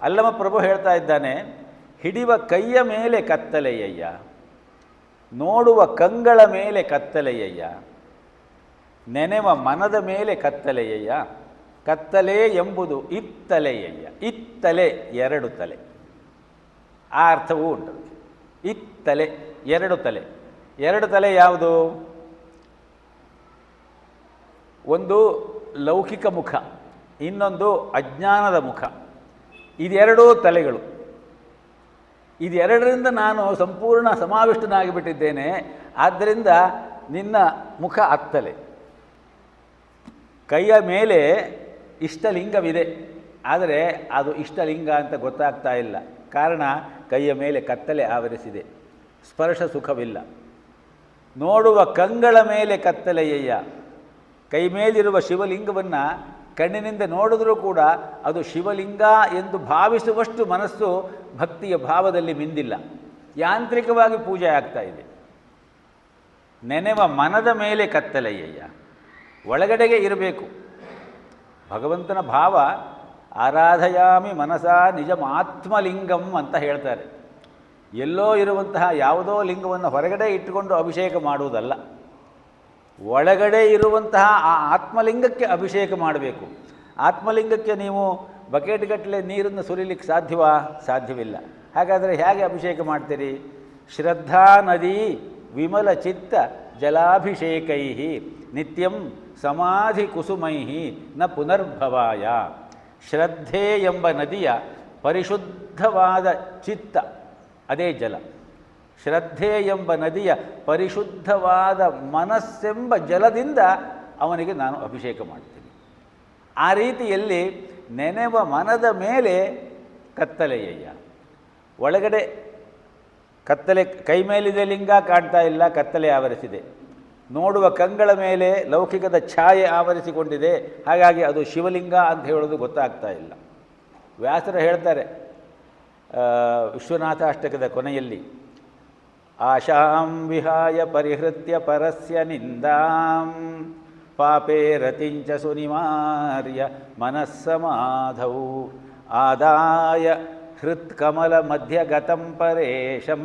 ಅಲ್ಲಮ ಪ್ರಭು ಹೇಳ್ತಾ ಇದ್ದಾನೆ, ಹಿಡಿಯುವ ಕೈಯ ಮೇಲೆ ಕತ್ತಲೆಯಯ್ಯ, ನೋಡುವ ಕಂಗಳ ಮೇಲೆ ಕತ್ತಲೆಯಯ್ಯ, ನೆನೆವ ಮನದ ಮೇಲೆ ಕತ್ತಲೆಯಯ್ಯ. ಕತ್ತಲೆ ಎಂಬುದು ಇತ್ತಲೆಯಯ್ಯ. ಇತ್ತಲೆ ಎರಡು ತಲೆ, ಆ ಅರ್ಥವೂ ಉಂಟು. ಇತ್ತಲೆ ಎರಡು ತಲೆ. ಎರಡು ತಲೆ ಯಾವುದು? ಒಂದು ಲೌಕಿಕ ಮುಖ, ಇನ್ನೊಂದು ಅಜ್ಞಾನದ ಮುಖ. ಇದೆರಡೂ ತಲೆಗಳು. ಇದೆರಡರಿಂದ ನಾನು ಸಂಪೂರ್ಣ ಸಮಾವಿಷ್ಟನಾಗಿಬಿಟ್ಟಿದ್ದೇನೆ. ಆದ್ದರಿಂದ ನಿನ್ನ ಮುಖ ಅತ್ತಲೆ. ಕೈಯ ಮೇಲೆ ಇಷ್ಟಲಿಂಗವಿದೆ, ಆದರೆ ಅದು ಇಷ್ಟಲಿಂಗ ಅಂತ ಗೊತ್ತಾಗ್ತಾ ಇಲ್ಲ. ಕಾರಣ ಕೈಯ ಮೇಲೆ ಕತ್ತಲೆ ಆವರಿಸಿದೆ, ಸ್ಪರ್ಶ ಸುಖವಿಲ್ಲ. ನೋಡುವ ಕಂಗಳ ಮೇಲೆ ಕತ್ತಲೆಯಯ್ಯ. ಕೈ ಮೇಲಿರುವ ಶಿವಲಿಂಗವನ್ನು ಕಣ್ಣಿನಿಂದ ನೋಡಿದ್ರೂ ಕೂಡ ಅದು ಶಿವಲಿಂಗ ಎಂದು ಭಾವಿಸುವಷ್ಟು ಮನಸ್ಸು ಭಕ್ತಿಯ ಭಾವದಲ್ಲಿ ಮಿಂದಿಲ್ಲ, ಯಾಂತ್ರಿಕವಾಗಿ ಪೂಜೆ ಆಗ್ತಾ ಇದೆ. ನೆನೆವ ಮನದ ಮೇಲೆ ಕತ್ತಲೆಯಯ್ಯ. ಒಳಗಡೆಗೆ ಇರಬೇಕು ಭಗವಂತನ ಭಾವ. ಆರಾಧಯಾಮಿ ಮನಸಾ ನಿಜಮಾತ್ಮಲಿಂಗಂ ಅಂತ ಹೇಳ್ತಾರೆ. ಎಲ್ಲೋ ಇರುವಂತಹ ಯಾವುದೋ ಲಿಂಗವನ್ನು ಹೊರಗಡೆ ಇಟ್ಟುಕೊಂಡು ಅಭಿಷೇಕ ಮಾಡುವುದಲ್ಲ, ಒಳಗಡೆ ಇರುವಂತಹ ಆ ಆತ್ಮಲಿಂಗಕ್ಕೆ ಅಭಿಷೇಕ ಮಾಡಬೇಕು. ಆತ್ಮಲಿಂಗಕ್ಕೆ ನೀವು ಬಕೆಟ್ಗಟ್ಟಲೆ ನೀರನ್ನು ಸುರಿಲಿಕ್ಕೆ ಸಾಧ್ಯವಾ? ಸಾಧ್ಯವಿಲ್ಲ. ಹಾಗಾದರೆ ಹೇಗೆ ಅಭಿಷೇಕ ಮಾಡ್ತೀರಿ? ಶ್ರದ್ಧಾ ನದಿ ವಿಮಲ ಚಿತ್ತ ಜಲಾಭಿಷೇಕೈ ನಿತ್ಯಂ ಸಮಾಧಿ ಕುಸುಮೈ ನ ಪುನರ್ಭವಾಯ. ಶ್ರದ್ಧೆ ಎಂಬ ನದಿಯ ಪರಿಶುದ್ಧವಾದ ಚಿತ್ತ, ಅದೇ ಜಲ. ಶ್ರದ್ಧೆ ಎಂಬ ನದಿಯ ಪರಿಶುದ್ಧವಾದ ಮನಸ್ಸೆಂಬ ಜಲದಿಂದ ಅವನಿಗೆ ನಾನು ಅಭಿಷೇಕ ಮಾಡ್ತೀನಿ. ಆ ರೀತಿಯಲ್ಲಿ ನೆನೆವ ಮನದ ಮೇಲೆ ಕತ್ತಲೆಯಯ್ಯ. ಒಳಗಡೆ ಕತ್ತಲೆ, ಕೈ ಮೇಲಿದೆ ಲಿಂಗ ಕಾಣ್ತಾ ಇಲ್ಲ, ಕತ್ತಲೆ ಆವರಿಸಿದೆ. ನೋಡುವ ಕಂಗಳ ಮೇಲೆ ಲೌಕಿಕದ ಛಾಯೆ ಆವರಿಸಿಕೊಂಡಿದೆ, ಹಾಗಾಗಿ ಅದು ಶಿವಲಿಂಗ ಅಂತ ಹೇಳೋದು ಗೊತ್ತಾಗ್ತಾ ಇಲ್ಲ. ವ್ಯಾಸರು ಹೇಳ್ತಾರೆ ವಿಶ್ವನಾಥ ಅಷ್ಟಕದ ಕೊನೆಯಲ್ಲಿ, ಆಶಾಂ ವಿಹಾಯ ಪರಿಹೃತ್ಯ ಪರಸ್ಯ ನಿಂದಾಂ ಪಾಪೇ ರತಿಂಚ ಸುನಿವಾರ್ಯ ಮನಸ್ಸಮಾಧೌ ಆದಾಯ ಹೃತ್ಕಮಲ ಮಧ್ಯಗತಂ ಪರೇಶಂ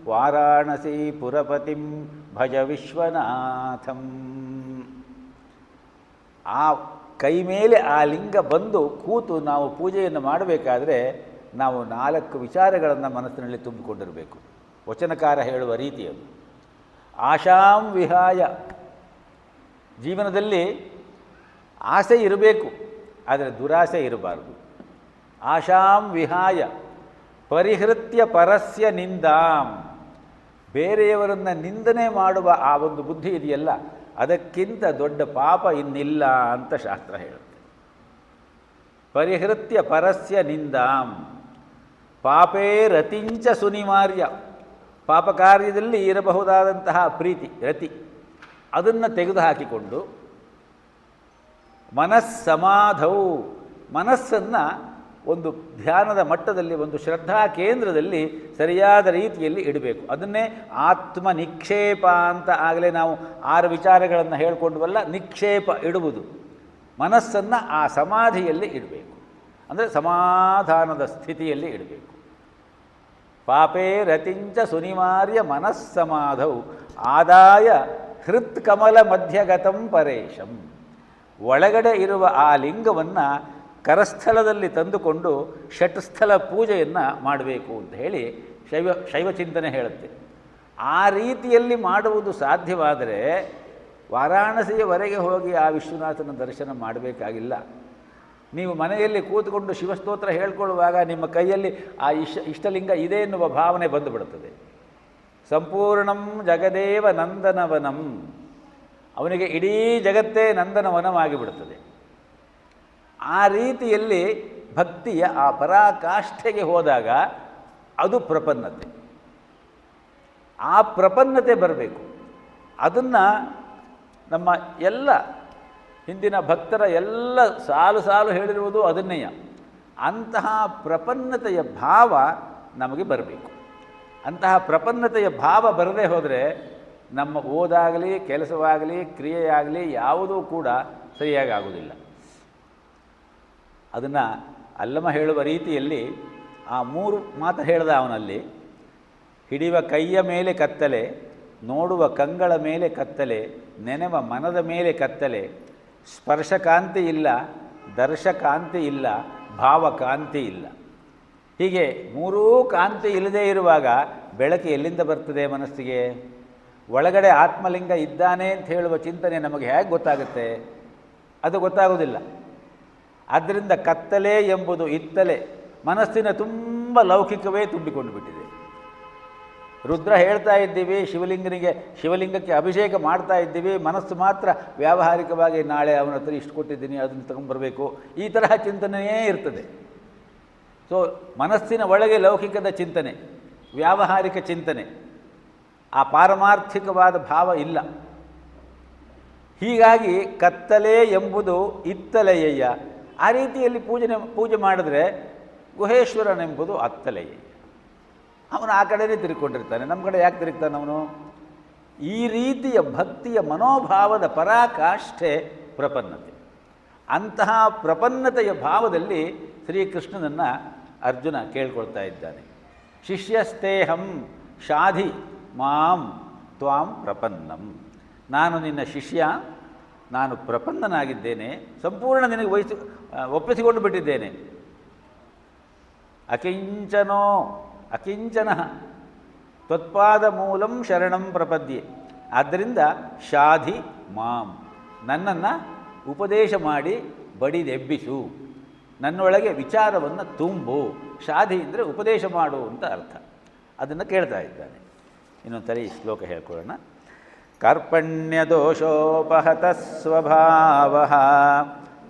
ವಾರಾಣಸಿ ಪುರಪತಿಂ ಭಜ ವಿಶ್ವನಾಥಂ. ಆ ಕೈ ಮೇಲೆ ಆ ಲಿಂಗ ಬಂದು ಕೂತು ನಾವು ಪೂಜೆಯನ್ನು ಮಾಡಬೇಕಾದ್ರೆ ನಾವು 4 ವಿಚಾರಗಳನ್ನು ಮನಸ್ಸಿನಲ್ಲಿ ತುಂಬಿಕೊಂಡಿರಬೇಕು. ವಚನಕಾರ ಹೇಳುವ ರೀತಿಯದು. ಆಶಾಂ ವಿಹಾಯ, ಜೀವನದಲ್ಲಿ ಆಸೆ ಇರಬೇಕು, ಆದರೆ ದುರಾಸೆ ಇರಬಾರದು. ಆಶಾಂ ವಿಹಾಯ ಪರಿಹೃತ್ಯ ಪರಸ್ಯ ನಿಂದಾಂ, ಬೇರೆಯವರನ್ನು ನಿಂದನೆ ಮಾಡುವ ಆ ಒಂದು ಬುದ್ಧಿ ಇದೆಯಲ್ಲ, ಅದಕ್ಕಿಂತ ದೊಡ್ಡ ಪಾಪ ಇನ್ನಿಲ್ಲ ಅಂತ ಶಾಸ್ತ್ರ ಹೇಳುತ್ತೆ. ಪರಿಹೃತ್ಯ ಪರಸ್ಯ ನಿಂದಾಂ ಪಾಪೇ ರತಿಂಚ ಸುನಿವಾರ್ಯ, ಪಾಪ ಕಾರ್ಯದಲ್ಲಿ ಇರಬಹುದಾದಂತಹ ಪ್ರೀತಿ ರತಿ, ಅದನ್ನು ತೆಗೆದುಹಾಕಿಕೊಂಡು ಮನಸ್ಸಮಾಧೌ, ಮನಸ್ಸನ್ನು ಒಂದು ಧ್ಯಾನದ ಮಟ್ಟದಲ್ಲಿ, ಒಂದು ಶ್ರದ್ಧಾ ಕೇಂದ್ರದಲ್ಲಿ ಸರಿಯಾದ ರೀತಿಯಲ್ಲಿ ಇಡಬೇಕು. ಅದನ್ನೇ ಆತ್ಮ ನಿಕ್ಷೇಪ ಅಂತ ಆಗಲೇ ನಾವು 6 ವಿಚಾರಗಳನ್ನು ಹೇಳ್ಕೊಂಡ್ವಲ್ಲ, ನಿಕ್ಷೇಪ ಇಡುವುದು. ಮನಸ್ಸನ್ನು ಆ ಸಮಾಧಿಯಲ್ಲಿ ಇಡಬೇಕು, ಅಂದರೆ ಸಮಾಧಾನದ ಸ್ಥಿತಿಯಲ್ಲಿ ಇಡಬೇಕು. ಪಾಪೇ ರತಿಂಚ ಸುನಿವಾರ್ಯ ಮನಸ್ಸಮಾಧೌ ಆದಾಯ ಹೃತ್ಕಮಲ ಮಧ್ಯಗತಂ ಪರೇಶಂ, ಒಳಗಡೆ ಇರುವ ಆ ಲಿಂಗವನ್ನು ಕರಸ್ಥಲದಲ್ಲಿ ತಂದುಕೊಂಡು ಷಟ್ಸ್ಥಲ ಪೂಜೆಯನ್ನು ಮಾಡಬೇಕು ಅಂತ ಹೇಳಿ ಶೈವ ಚಿಂತನೆ ಹೇಳುತ್ತೆ. ಆ ರೀತಿಯಲ್ಲಿ ಮಾಡುವುದು ಸಾಧ್ಯವಾದರೆ ವಾರಾಣಸಿಯವರೆಗೆ ಹೋಗಿ ಆ ವಿಶ್ವನಾಥನ ದರ್ಶನ ಮಾಡಬೇಕಾಗಿಲ್ಲ. ನೀವು ಮನೆಯಲ್ಲಿ ಕೂತ್ಕೊಂಡು ಶಿವಸ್ತೋತ್ರ ಹೇಳ್ಕೊಳ್ಳುವಾಗ ನಿಮ್ಮ ಕೈಯಲ್ಲಿ ಆ ಇಷ್ಟಲಿಂಗ ಇದೆ ಎನ್ನುವ ಭಾವನೆ ಬಂದುಬಿಡುತ್ತದೆ. ಸಂಪೂರ್ಣಂ ಜಗದೇವ ನಂದನವನಂ, ಅವನಿಗೆ ಇಡೀ ಜಗತ್ತೇ ನಂದನವನವಾಗಿಬಿಡುತ್ತದೆ. ಆ ರೀತಿಯಲ್ಲಿ ಭಕ್ತಿಯ ಆ ಪರಾಕಾಷ್ಠೆಗೆ ಹೋದಾಗ ಅದು ಪ್ರಪನ್ನತೆ. ಆ ಪ್ರಪನ್ನತೆ ಬರಬೇಕು. ಅದನ್ನು ನಮ್ಮ ಎಲ್ಲ ಹಿಂದಿನ ಭಕ್ತರ ಎಲ್ಲ ಸಾಲು ಸಾಲು ಹೇಳಿರುವುದು ಅದನ್ನೆಯ. ಅಂತಹ ಪ್ರಪನ್ನತೆಯ ಭಾವ ನಮಗೆ ಬರಬೇಕು. ಅಂತಹ ಪ್ರಪನ್ನತೆಯ ಭಾವ ಬರದೇ ಹೋದರೆ ನಮ್ಮ ಓದಾಗಲಿ, ಕೆಲಸವಾಗಲಿ, ಕ್ರಿಯೆಯಾಗಲಿ ಯಾವುದೂ ಕೂಡ ಸರಿಯಾಗಿ ಆಗುವುದಿಲ್ಲ. ಅದನ್ನು ಅಲ್ಲಮ ಹೇಳುವ ರೀತಿಯಲ್ಲಿ ಆ 3 ಮಾತು ಹೇಳ್ದ ಅವನಲ್ಲಿ. ಹಿಡಿಯುವ ಕೈಯ ಮೇಲೆ ಕತ್ತಲೆ, ನೋಡುವ ಕಂಗಳ ಮೇಲೆ ಕತ್ತಲೆ, ನೆನೆವ ಮನದ ಮೇಲೆ ಕತ್ತಲೆ, ಸ್ಪರ್ಶಕಾಂತಿ ಇಲ್ಲ, ದರ್ಶಕಾಂತಿ ಇಲ್ಲ, ಭಾವಕಾಂತಿ ಇಲ್ಲ. ಹೀಗೆ 3 ಕಾಂತಿ ಇಲ್ಲದೇ ಇರುವಾಗ ಬೆಳಕು ಎಲ್ಲಿಂದ ಬರ್ತದೆ ಮನಸ್ಸಿಗೆ? ಒಳಗಡೆ ಆತ್ಮಲಿಂಗ ಇದ್ದಾನೆ ಅಂತ ಹೇಳುವ ಚಿಂತನೆ ನಮಗೆ ಹೇಗೆ ಗೊತ್ತಾಗುತ್ತೆ? ಅದು ಗೊತ್ತಾಗೋದಿಲ್ಲ. ಆದ್ದರಿಂದ ಕತ್ತಲೆ ಎಂಬುದು ಇತ್ತಲೆ ಮನಸ್ಸಿನ ತುಂಬ ಲೌಕಿಕವೇ ತುಂಬಿಕೊಂಡು ಬಿಟ್ಟಿದೆ. ರುದ್ರ ಹೇಳ್ತಾ ಇದ್ದೀವಿ, ಶಿವಲಿಂಗಕ್ಕೆ ಅಭಿಷೇಕ ಮಾಡ್ತಾ ಇದ್ದೀವಿ, ಮನಸ್ಸು ಮಾತ್ರ ವ್ಯಾವಹಾರಿಕವಾಗಿ ನಾಳೆ ಅವನ ಹತ್ರ ಇಷ್ಟು ಕೊಟ್ಟಿದ್ದೀನಿ ಅದನ್ನು ತಗೊಂಡ್ಬರಬೇಕು, ಈ ತರಹ ಚಿಂತನೆಯೇ ಇರ್ತದೆ. ಸೊ ಮನಸ್ಸಿನ ಒಳಗೆ ಲೌಕಿಕದ ಚಿಂತನೆ, ವ್ಯಾವಹಾರಿಕ ಚಿಂತನೆ, ಆ ಪಾರಮಾರ್ಥಿಕವಾದ ಭಾವ ಇಲ್ಲ. ಹೀಗಾಗಿ ಕತ್ತಲೆ ಎಂಬುದು ಇತ್ತಲೆಯಯ್ಯ. ಆ ರೀತಿಯಲ್ಲಿ ಪೂಜೆ ಮಾಡಿದ್ರೆ ಗುಹೇಶ್ವರನೆಂಬುದು ಅತ್ತಲೆಯಯ್ಯ. ಅವನು ಆ ಕಡೆನೇ ತಿರುಗಿಕೊಂಡಿರ್ತಾನೆ, ನಮ್ಮ ಕಡೆ ಯಾಕೆ ತಿರುಗ್ತಾನೆ ಅವನು? ಈ ರೀತಿಯ ಭಕ್ತಿಯ ಮನೋಭಾವದ ಪರಾಕಾಷ್ಠೆ ಪ್ರಪನ್ನತೆ. ಅಂತಹ ಪ್ರಪನ್ನತೆಯ ಭಾವದಲ್ಲಿ ಶ್ರೀಕೃಷ್ಣನನ್ನು ಅರ್ಜುನ ಕೇಳ್ಕೊಳ್ತಾ ಇದ್ದಾನೆ. ಶಿಷ್ಯಸ್ತೇಹಂ ಶಾಧಿ ಮಾಂ ತ್ವಾಂ ಪ್ರಪನ್ನಂ. ನಾನು ನಿನ್ನ ಶಿಷ್ಯ, ನಾನು ಪ್ರಪನ್ನನಾಗಿದ್ದೇನೆ, ಸಂಪೂರ್ಣ ನಿನಗೆ ಒಪ್ಪಿಸಿಕೊಂಡು ಬಿಟ್ಟಿದ್ದೇನೆ. ಅಕಿಂಚನ ತ್ವತ್ಪಾದ ಮೂಲಂ ಶರಣಂ ಪ್ರಪದ್ಯೆ. ಆದ್ದರಿಂದ ಶಾಧಿ ಮಾಂ, ನನ್ನನ್ನು ಉಪದೇಶ ಮಾಡಿ ಬಡಿದೆಬ್ಬಿಸು, ನನ್ನೊಳಗೆ ವಿಚಾರವನ್ನು ತುಂಬು. ಶಾಧಿ ಅಂದರೆ ಉಪದೇಶ ಮಾಡು ಅಂತ ಅರ್ಥ. ಅದನ್ನು ಕೇಳ್ತಾ ಇದ್ದಾನೆ. ಇನ್ನೊಂದು ಸರಿ ಈ ಶ್ಲೋಕ ಹೇಳ್ಕೊಳ್ಳೋಣ. ಕಾರ್ಪಣ್ಯದೋಷೋಪಹತ ಸ್ವಭಾವಃ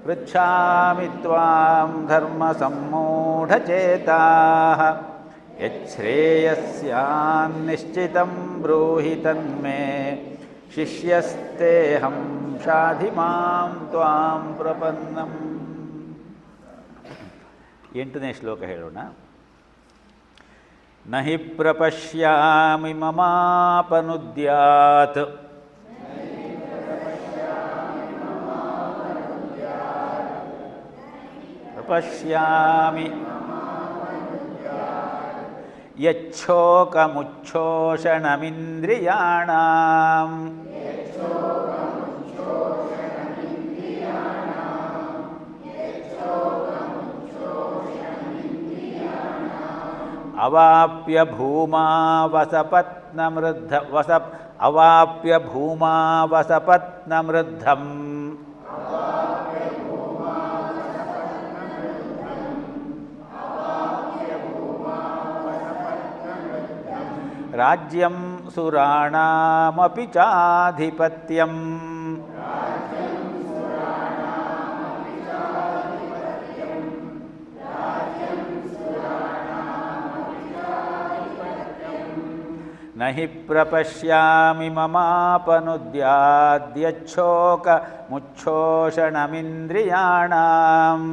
ಪೃಚ್ಛಾಮಿ ತ್ವಾಂ ಧರ್ಮ ಸಮ್ಮೂಢಚೇತಾಃ ಯಚ್ಛ್ರೇಯಸ್ಯಾನ್ನಿಶ್ಚಿತಂ ಬ್ರೂಹಿ ತನ್ಮೇ ಶಿಷ್ಯಸ್ತೇಹಂ ಶಾಧಿ ಮಾಂ ತ್ವಾಂ ಪ್ರಪನ್ನಂ. 8ನೇ ಶ್ಲೋಕ ಹೇಳೋಣ. ನಹಿ ಪ್ರಪಶ್ಯಾಮಿ ಮಮಾಪನುದ್ಯಾತ್ ಪ್ರಪಶ್ಯಾಮಿ ಯಚ್ಛೋಕಮುಚ್ಛೋಷಣಮಿಂದ್ರಿಯಾಣಾಂ ಅವಾಪ್ಯ ಭೂಮಾ ವಸಪತ್ನಮೃದ್ಧಂ ರಾಜ್ಯಂ ಸುರಾಣಾಮಪಿ ಚಾಧಿಪತ್ಯಂ. ನಹಿ ಪ್ರಪಶ್ಯಾಮಿ ಮಮಾಪನುದ್ಯಾದ್ಯಚ್ಛೋಕಮುಚ್ಛೋಷಣಮಿಂದ್ರಿಯಾಣಾಂ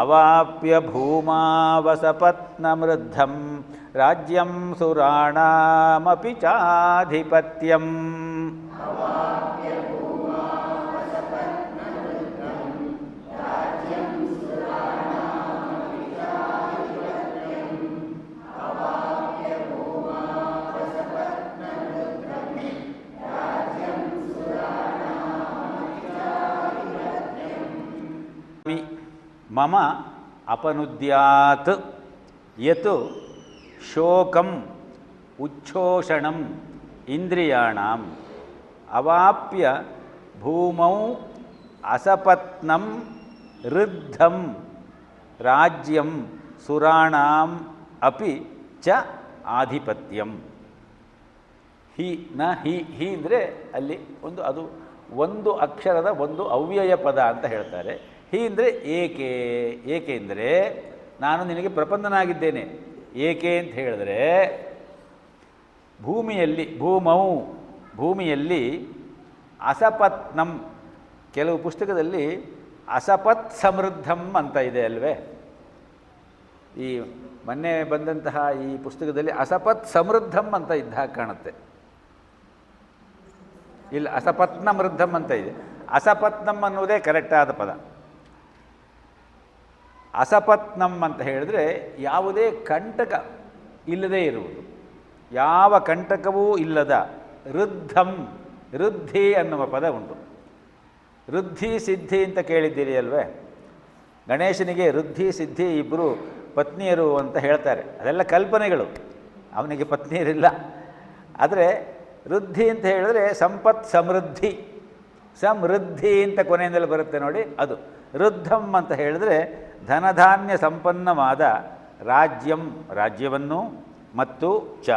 ಅವಾಪ್ಯ ಭೂಮಾ ವಸಪತ್ನಮೃದ್ಧಂ ರಾಜ್ಯಂ ಸುರಾಣಾಮಪಿ ಚಾಧಿಪತ್ಯಂ. ಮಮ ಅಪನುದ್ಯಾತ್ ಯತ್ ಶೋಕಂ ಉಚ್ಛೋಷಣಂ ಇಂದ್ರಿಯಾಣಾಂ ಅವಾಪ್ಯ ಭೂಮೌ ಅಸಪತ್ನಂ ಋದ್ಧಂ ರಾಜ್ಯಂ ಸುರಾಣಾಂ ಅಪಿ ಚ ಆಧಿಪತ್ಯಂ. ಹಿ ನ ಹಿ ಹಿ ಅಂದರೆ ಅಲ್ಲಿ ಅದು ಒಂದು ಅಕ್ಷರದ ಒಂದು ಅವ್ಯಯ ಪದ ಅಂತ ಹೇಳ್ತಾರೆ. ಹಿ ಅಂದರೆ ಏಕೆ. ಏಕೆ ಅಂದರೆ ನಾನು ನಿನಗೆ ಪ್ರಪನ್ನನಾಗಿದ್ದೇನೆ. ಏಕೆ ಅಂತ ಹೇಳಿದ್ರೆ ಭೂಮಿಯಲ್ಲಿ ಅಸಪತ್ನಂ, ಕೆಲವು ಪುಸ್ತಕದಲ್ಲಿ ಅಸಪತ್ ಸಮೃದ್ಧಂ ಅಂತ ಇದೆ ಅಲ್ವೇ. ಈ ಮೊನ್ನೆ ಬಂದಂತಹ ಈ ಪುಸ್ತಕದಲ್ಲಿ ಅಸಪತ್ ಸಮೃದ್ಧಂ ಅಂತ ಇದ್ದ ಹಾಗೆ ಕಾಣುತ್ತೆ. ಇಲ್ಲ, ಅಸಪತ್ನ ಮೃದ್ಧಂ ಅಂತ ಇದೆ. ಅಸಪತ್ನಂ ಅನ್ನೋದೇ ಕರೆಕ್ಟಾದ ಪದ. ಅಸಪತ್ನಂ ಅಂತ ಹೇಳಿದ್ರೆ ಯಾವುದೇ ಕಂಟಕ ಇಲ್ಲದೇ ಇರುವುದು, ಯಾವ ಕಂಟಕವೂ ಇಲ್ಲದ. ಋದ್ಧಂ, ಋದ್ಧಿ ಅನ್ನುವ ಪದ ಉಂಟು. ಋದ್ಧಿ ಸಿದ್ಧಿ ಅಂತ ಕೇಳಿದ್ದೀರಿ ಅಲ್ವೇ. ಗಣೇಶನಿಗೆ ಋದ್ಧಿ ಸಿದ್ಧಿ ಇಬ್ಬರು ಪತ್ನಿಯರು ಅಂತ ಹೇಳ್ತಾರೆ. ಅದೆಲ್ಲ ಕಲ್ಪನೆಗಳು, ಅವನಿಗೆ ಪತ್ನಿಯರಿಲ್ಲ. ಆದರೆ ವೃದ್ಧಿ ಅಂತ ಹೇಳಿದ್ರೆ ಸಂಪತ್ ಸಮೃದ್ಧಿ, ಸಮೃದ್ಧಿ ಅಂತ ಕೊನೆಯಿಂದಲೇ ಬರುತ್ತೆ ನೋಡಿ, ಅದು. ವೃದ್ಧಂ ಅಂತ ಹೇಳಿದ್ರೆ ಧನಧಾನ್ಯ ಸಂಪನ್ನವಾದ ರಾಜ್ಯಂ, ರಾಜ್ಯವನ್ನು, ಮತ್ತು ಚ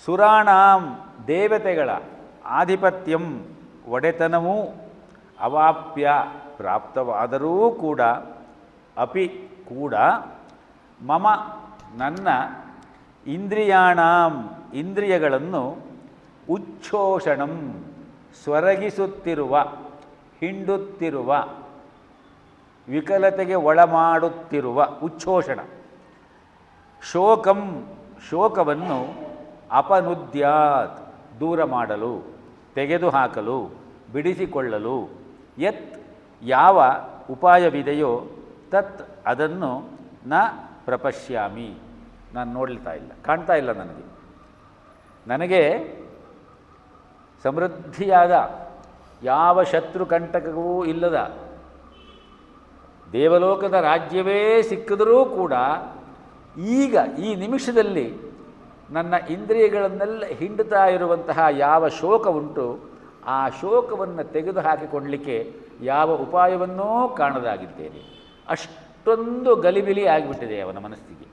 ಸುರಾಣಾಂ, ದೇವತೆಗಳ ಆಧಿಪತ್ಯಂ, ಒಡೆತನವೂ, ಅವಾಪ್ಯ, ಪ್ರಾಪ್ತವಾದರೂ ಕೂಡ, ಅಪಿ ಕೂಡ, ಮಮ, ನನ್ನ, ಇಂದ್ರಿಯಾಣಾಂ, ಇಂದ್ರಿಯಗಳನ್ನು ಉಚ್ಛೋಷಣಂ, ಸ್ವರಗಿಸುತ್ತಿರುವ, ಹಿಂಡುತ್ತಿರುವ, ವಿಕಲತೆಗೆ ಒಳಮಾಡುತ್ತಿರುವ, ಉಚ್ಛೋಷಣ. ಶೋಕಂ, ಶೋಕವನ್ನು, ಅಪನುದ್ಯಾತ್, ದೂರ ಮಾಡಲು, ತೆಗೆದುಹಾಕಲು, ಬಿಡಿಸಿಕೊಳ್ಳಲು, ಯತ್, ಯಾವ ಉಪಾಯವಿದೆಯೋ, ತತ್, ಅದನ್ನು, ನ ಪ್ರಪಶ್ಯಾಮಿ, ನಾನು ನೋಡ್ತಾ ಇಲ್ಲ, ಕಾಣ್ತಾ ಇಲ್ಲ ನನಗೆ ಸಮೃದ್ಧಿಯಾದ ಯಾವ ಶತ್ರು ಕಂಟಕವೂ ಇಲ್ಲದ ದೇವಲೋಕದ ರಾಜ್ಯವೇ ಸಿಕ್ಕಿದರೂ ಕೂಡ ಈಗ ಈ ನಿಮಿಷದಲ್ಲಿ ನನ್ನ ಇಂದ್ರಿಯಗಳನ್ನೆಲ್ಲ ಹಿಂಡುತ್ತಾ ಇರುವಂತಹ ಯಾವ ಶೋಕ ಉಂಟು, ಆ ಶೋಕವನ್ನು ತೆಗೆದು ಹಾಕಿಕೊಳ್ಳಲಿಕ್ಕೆ ಯಾವ ಉಪಾಯವನ್ನೂ ಕಾಣದಾಗಿದ್ದೇನೆ. ಅಷ್ಟೊಂದು ಗಲಿಬಿಲಿ ಆಗಿಬಿಟ್ಟಿದೆ ಅವನ ಮನಸ್ಸಿಗೆ.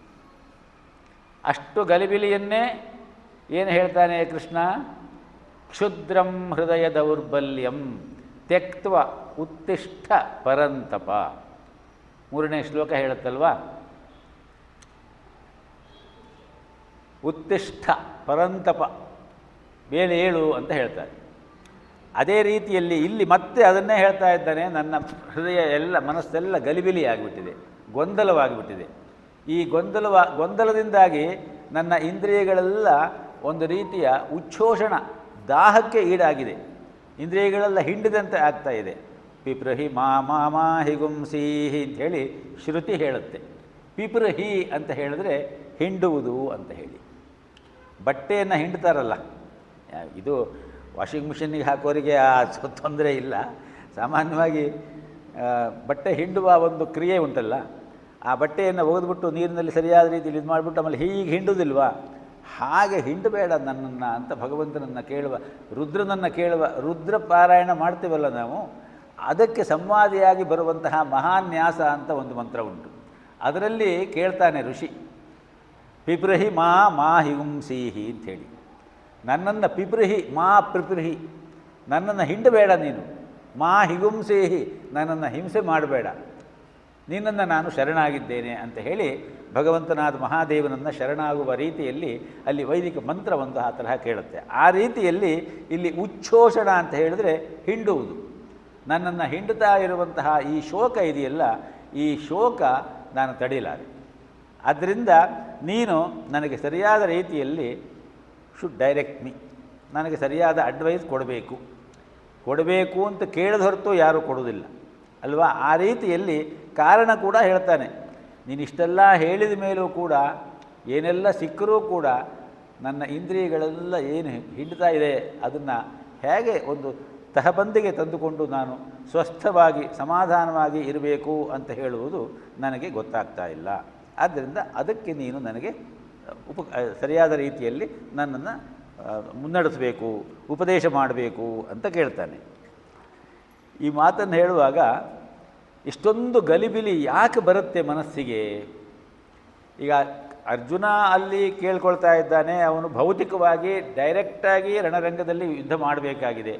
ಅಷ್ಟು ಗಲಿಬಿಲಿಯನ್ನೇ ಏನು ಹೇಳ್ತಾನೆ ಕೃಷ್ಣ? ಕ್ಷುದ್ರಂ ಹೃದಯ ದೌರ್ಬಲ್ಯಂ ತ್ಯಕ್ತ್ವ ಉತ್ತಿಷ್ಠ ಪರಂತಪ. 3ನೇ ಶ್ಲೋಕ ಹೇಳುತ್ತಲ್ವಾ, ಉತ್ತಿಷ್ಠ ಪರಂತಪ, ಮೇಲೆ ಏಳು ಅಂತ ಹೇಳ್ತಾರೆ. ಅದೇ ರೀತಿಯಲ್ಲಿ ಇಲ್ಲಿ ಮತ್ತೆ ಅದನ್ನೇ ಹೇಳ್ತಾ ಇದ್ದಾನೆ. ನನ್ನ ಹೃದಯ ಎಲ್ಲ, ಮನಸ್ಸೆಲ್ಲ ಗಲಿಬಿಲಿ ಆಗಿಬಿಟ್ಟಿದೆ, ಗೊಂದಲವಾಗಿಬಿಟ್ಟಿದೆ. ಈ ಗೊಂದಲದಿಂದಾಗಿ ನನ್ನ ಇಂದ್ರಿಯಗಳೆಲ್ಲ ಒಂದು ರೀತಿಯ ಉಚ್ಛೋಷಣ, ದಾಹಕ್ಕೆ ಈಡಾಗಿದೆ. ಇಂದ್ರಿಯಗಳೆಲ್ಲ ಹಿಂಡಿದಂತೆ ಆಗ್ತಾ ಇದೆ. ಪಿಪ್ರಹಿ ಮಾ ಹಿಗುಂಸೀಹಿ ಅಂಥೇಳಿ ಶ್ರುತಿ ಹೇಳುತ್ತೆ. ಪಿಪ್ರಹಿ ಅಂತ ಹೇಳಿದ್ರೆ ಹಿಂಡುವುದು ಅಂತ ಹೇಳಿ. ಬಟ್ಟೆಯನ್ನು ಹಿಂಡ್ತಾರಲ್ಲ, ಇದು ವಾಷಿಂಗ್ ಮಿಷಿನ್ನಿಗೆ ಹಾಕೋರಿಗೆ ಆ ತೊಂದರೆ ಇಲ್ಲ. ಸಾಮಾನ್ಯವಾಗಿ ಬಟ್ಟೆ ಹಿಂಡುವ ಒಂದು ಕ್ರಿಯೆ ಉಂಟಲ್ಲ, ಆ ಬಟ್ಟೆಯನ್ನು ಒಗೆದ್ಬಿಟ್ಟು ನೀರಿನಲ್ಲಿ ಸರಿಯಾದ ರೀತಿಯಲ್ಲಿ ಇದು ಮಾಡಿಬಿಟ್ಟು ಆಮೇಲೆ ಹೀಗೆ ಹಿಂಡುವುದಿಲ್ವಾ, ಹಾಗೆ ಹಿಂಡಬೇಡ ನನ್ನನ್ನು ಅಂತ ಭಗವಂತನನ್ನು ಕೇಳುವ, ರುದ್ರನನ್ನು ಕೇಳುವ, ರುದ್ರ ಪಾರಾಯಣ ಮಾಡ್ತೀವಲ್ಲ ನಾವು, ಅದಕ್ಕೆ ಸಂವಾದಿಯಾಗಿ ಬರುವಂತಹ ಮಹಾನ್ಯಾಸ ಅಂತ ಒಂದು ಮಂತ್ರ ಉಂಟು. ಅದರಲ್ಲಿ ಕೇಳ್ತಾನೆ ಋಷಿ, ಪಿಪ್ರಹಿ ಮಾ ಹಿಗುಂಸೀಹಿ ಅಂಥೇಳಿ. ನನ್ನನ್ನು ಪಿಪ್ರಹಿ ಮಾ ಪಿಪ್ರಹಿ, ನನ್ನನ್ನು ಹಿಂಡಬೇಡ ನೀನು. ಮಾ ಹಿಗುಂಸೀಹಿ, ನನ್ನನ್ನು ಹಿಂಸೆ ಮಾಡಬೇಡ, ನಿನ್ನನ್ನು ನಾನು ಶರಣಾಗಿದ್ದೇನೆ ಅಂತ ಹೇಳಿ ಭಗವಂತನಾದ ಮಹಾದೇವನನ್ನು ಶರಣಾಗುವ ರೀತಿಯಲ್ಲಿ ಅಲ್ಲಿ ವೈದಿಕ ಮಂತ್ರ ಒಂದು ಆ ತರಹ ಕೇಳುತ್ತೆ. ಆ ರೀತಿಯಲ್ಲಿ ಇಲ್ಲಿ ಉಚ್ಛೋಷಣ ಅಂತ ಹೇಳಿದ್ರೆ ಹಿಂಡುವುದು. ನನ್ನನ್ನು ಹಿಂಡುತ್ತಾ ಇರುವಂತಹ ಈ ಶೋಕ ಇದೆಯಲ್ಲ, ಈ ಶೋಕ ನಾನು ತಡೆಯಲಾರೆ. ಆದ್ದರಿಂದ ನೀನು ನನಗೆ ಸರಿಯಾದ ರೀತಿಯಲ್ಲಿ ಶುಡ್ ಡೈರೆಕ್ಟ್ ಮೀ, ನನಗೆ ಸರಿಯಾದ ಅಡ್ವೈಸ್ ಕೊಡಬೇಕು ಅಂತ ಕೇಳಿದ ಹೊರತು ಯಾರೂ ಕೊಡುವುದಿಲ್ಲ ಅಲ್ವಾ. ಆ ರೀತಿಯಲ್ಲಿ ಕಾರಣ ಕೂಡ ಹೇಳ್ತಾನೆ. ನೀನಿಷ್ಟೆಲ್ಲ ಹೇಳಿದ ಮೇಲೂ ಕೂಡ, ಏನೆಲ್ಲ ಸಿಕ್ಕರೂ ಕೂಡ ನನ್ನ ಇಂದ್ರಿಯಗಳೆಲ್ಲ ಏನು ಹಿಂಡ್ತಾ ಇದೆ, ಅದನ್ನು ಹೇಗೆ ಒಂದು ತಹಬಂದಿಗೆ ತಂದುಕೊಂಡು ನಾನು ಸ್ವಸ್ಥವಾಗಿ ಸಮಾಧಾನವಾಗಿ ಇರಬೇಕು ಅಂತ ಹೇಳುವುದು ನನಗೆ ಗೊತ್ತಾಗ್ತಾ ಇಲ್ಲ. ಆದ್ದರಿಂದ ಅದಕ್ಕೆ ನೀನು ನನಗೆ ಸರಿಯಾದ ರೀತಿಯಲ್ಲಿ ನನ್ನನ್ನು ಮುನ್ನಡೆಸಬೇಕು, ಉಪದೇಶ ಮಾಡಬೇಕು ಅಂತ ಕೇಳ್ತಾನೆ. ಈ ಮಾತನ್ನು ಹೇಳುವಾಗ ಇಷ್ಟೊಂದು ಗಲಿಬಿಲಿ ಯಾಕೆ ಬರುತ್ತೆ ಮನಸ್ಸಿಗೆ? ಈಗ ಅರ್ಜುನ ಅಲ್ಲಿ ಕೇಳ್ಕೊಳ್ತಾ ಇದ್ದಾನೆ, ಅವನು ಭೌತಿಕವಾಗಿ ಡೈರೆಕ್ಟಾಗಿ ರಣರಂಗದಲ್ಲಿ ಯುದ್ಧ ಮಾಡಬೇಕಾಗಿದೆ.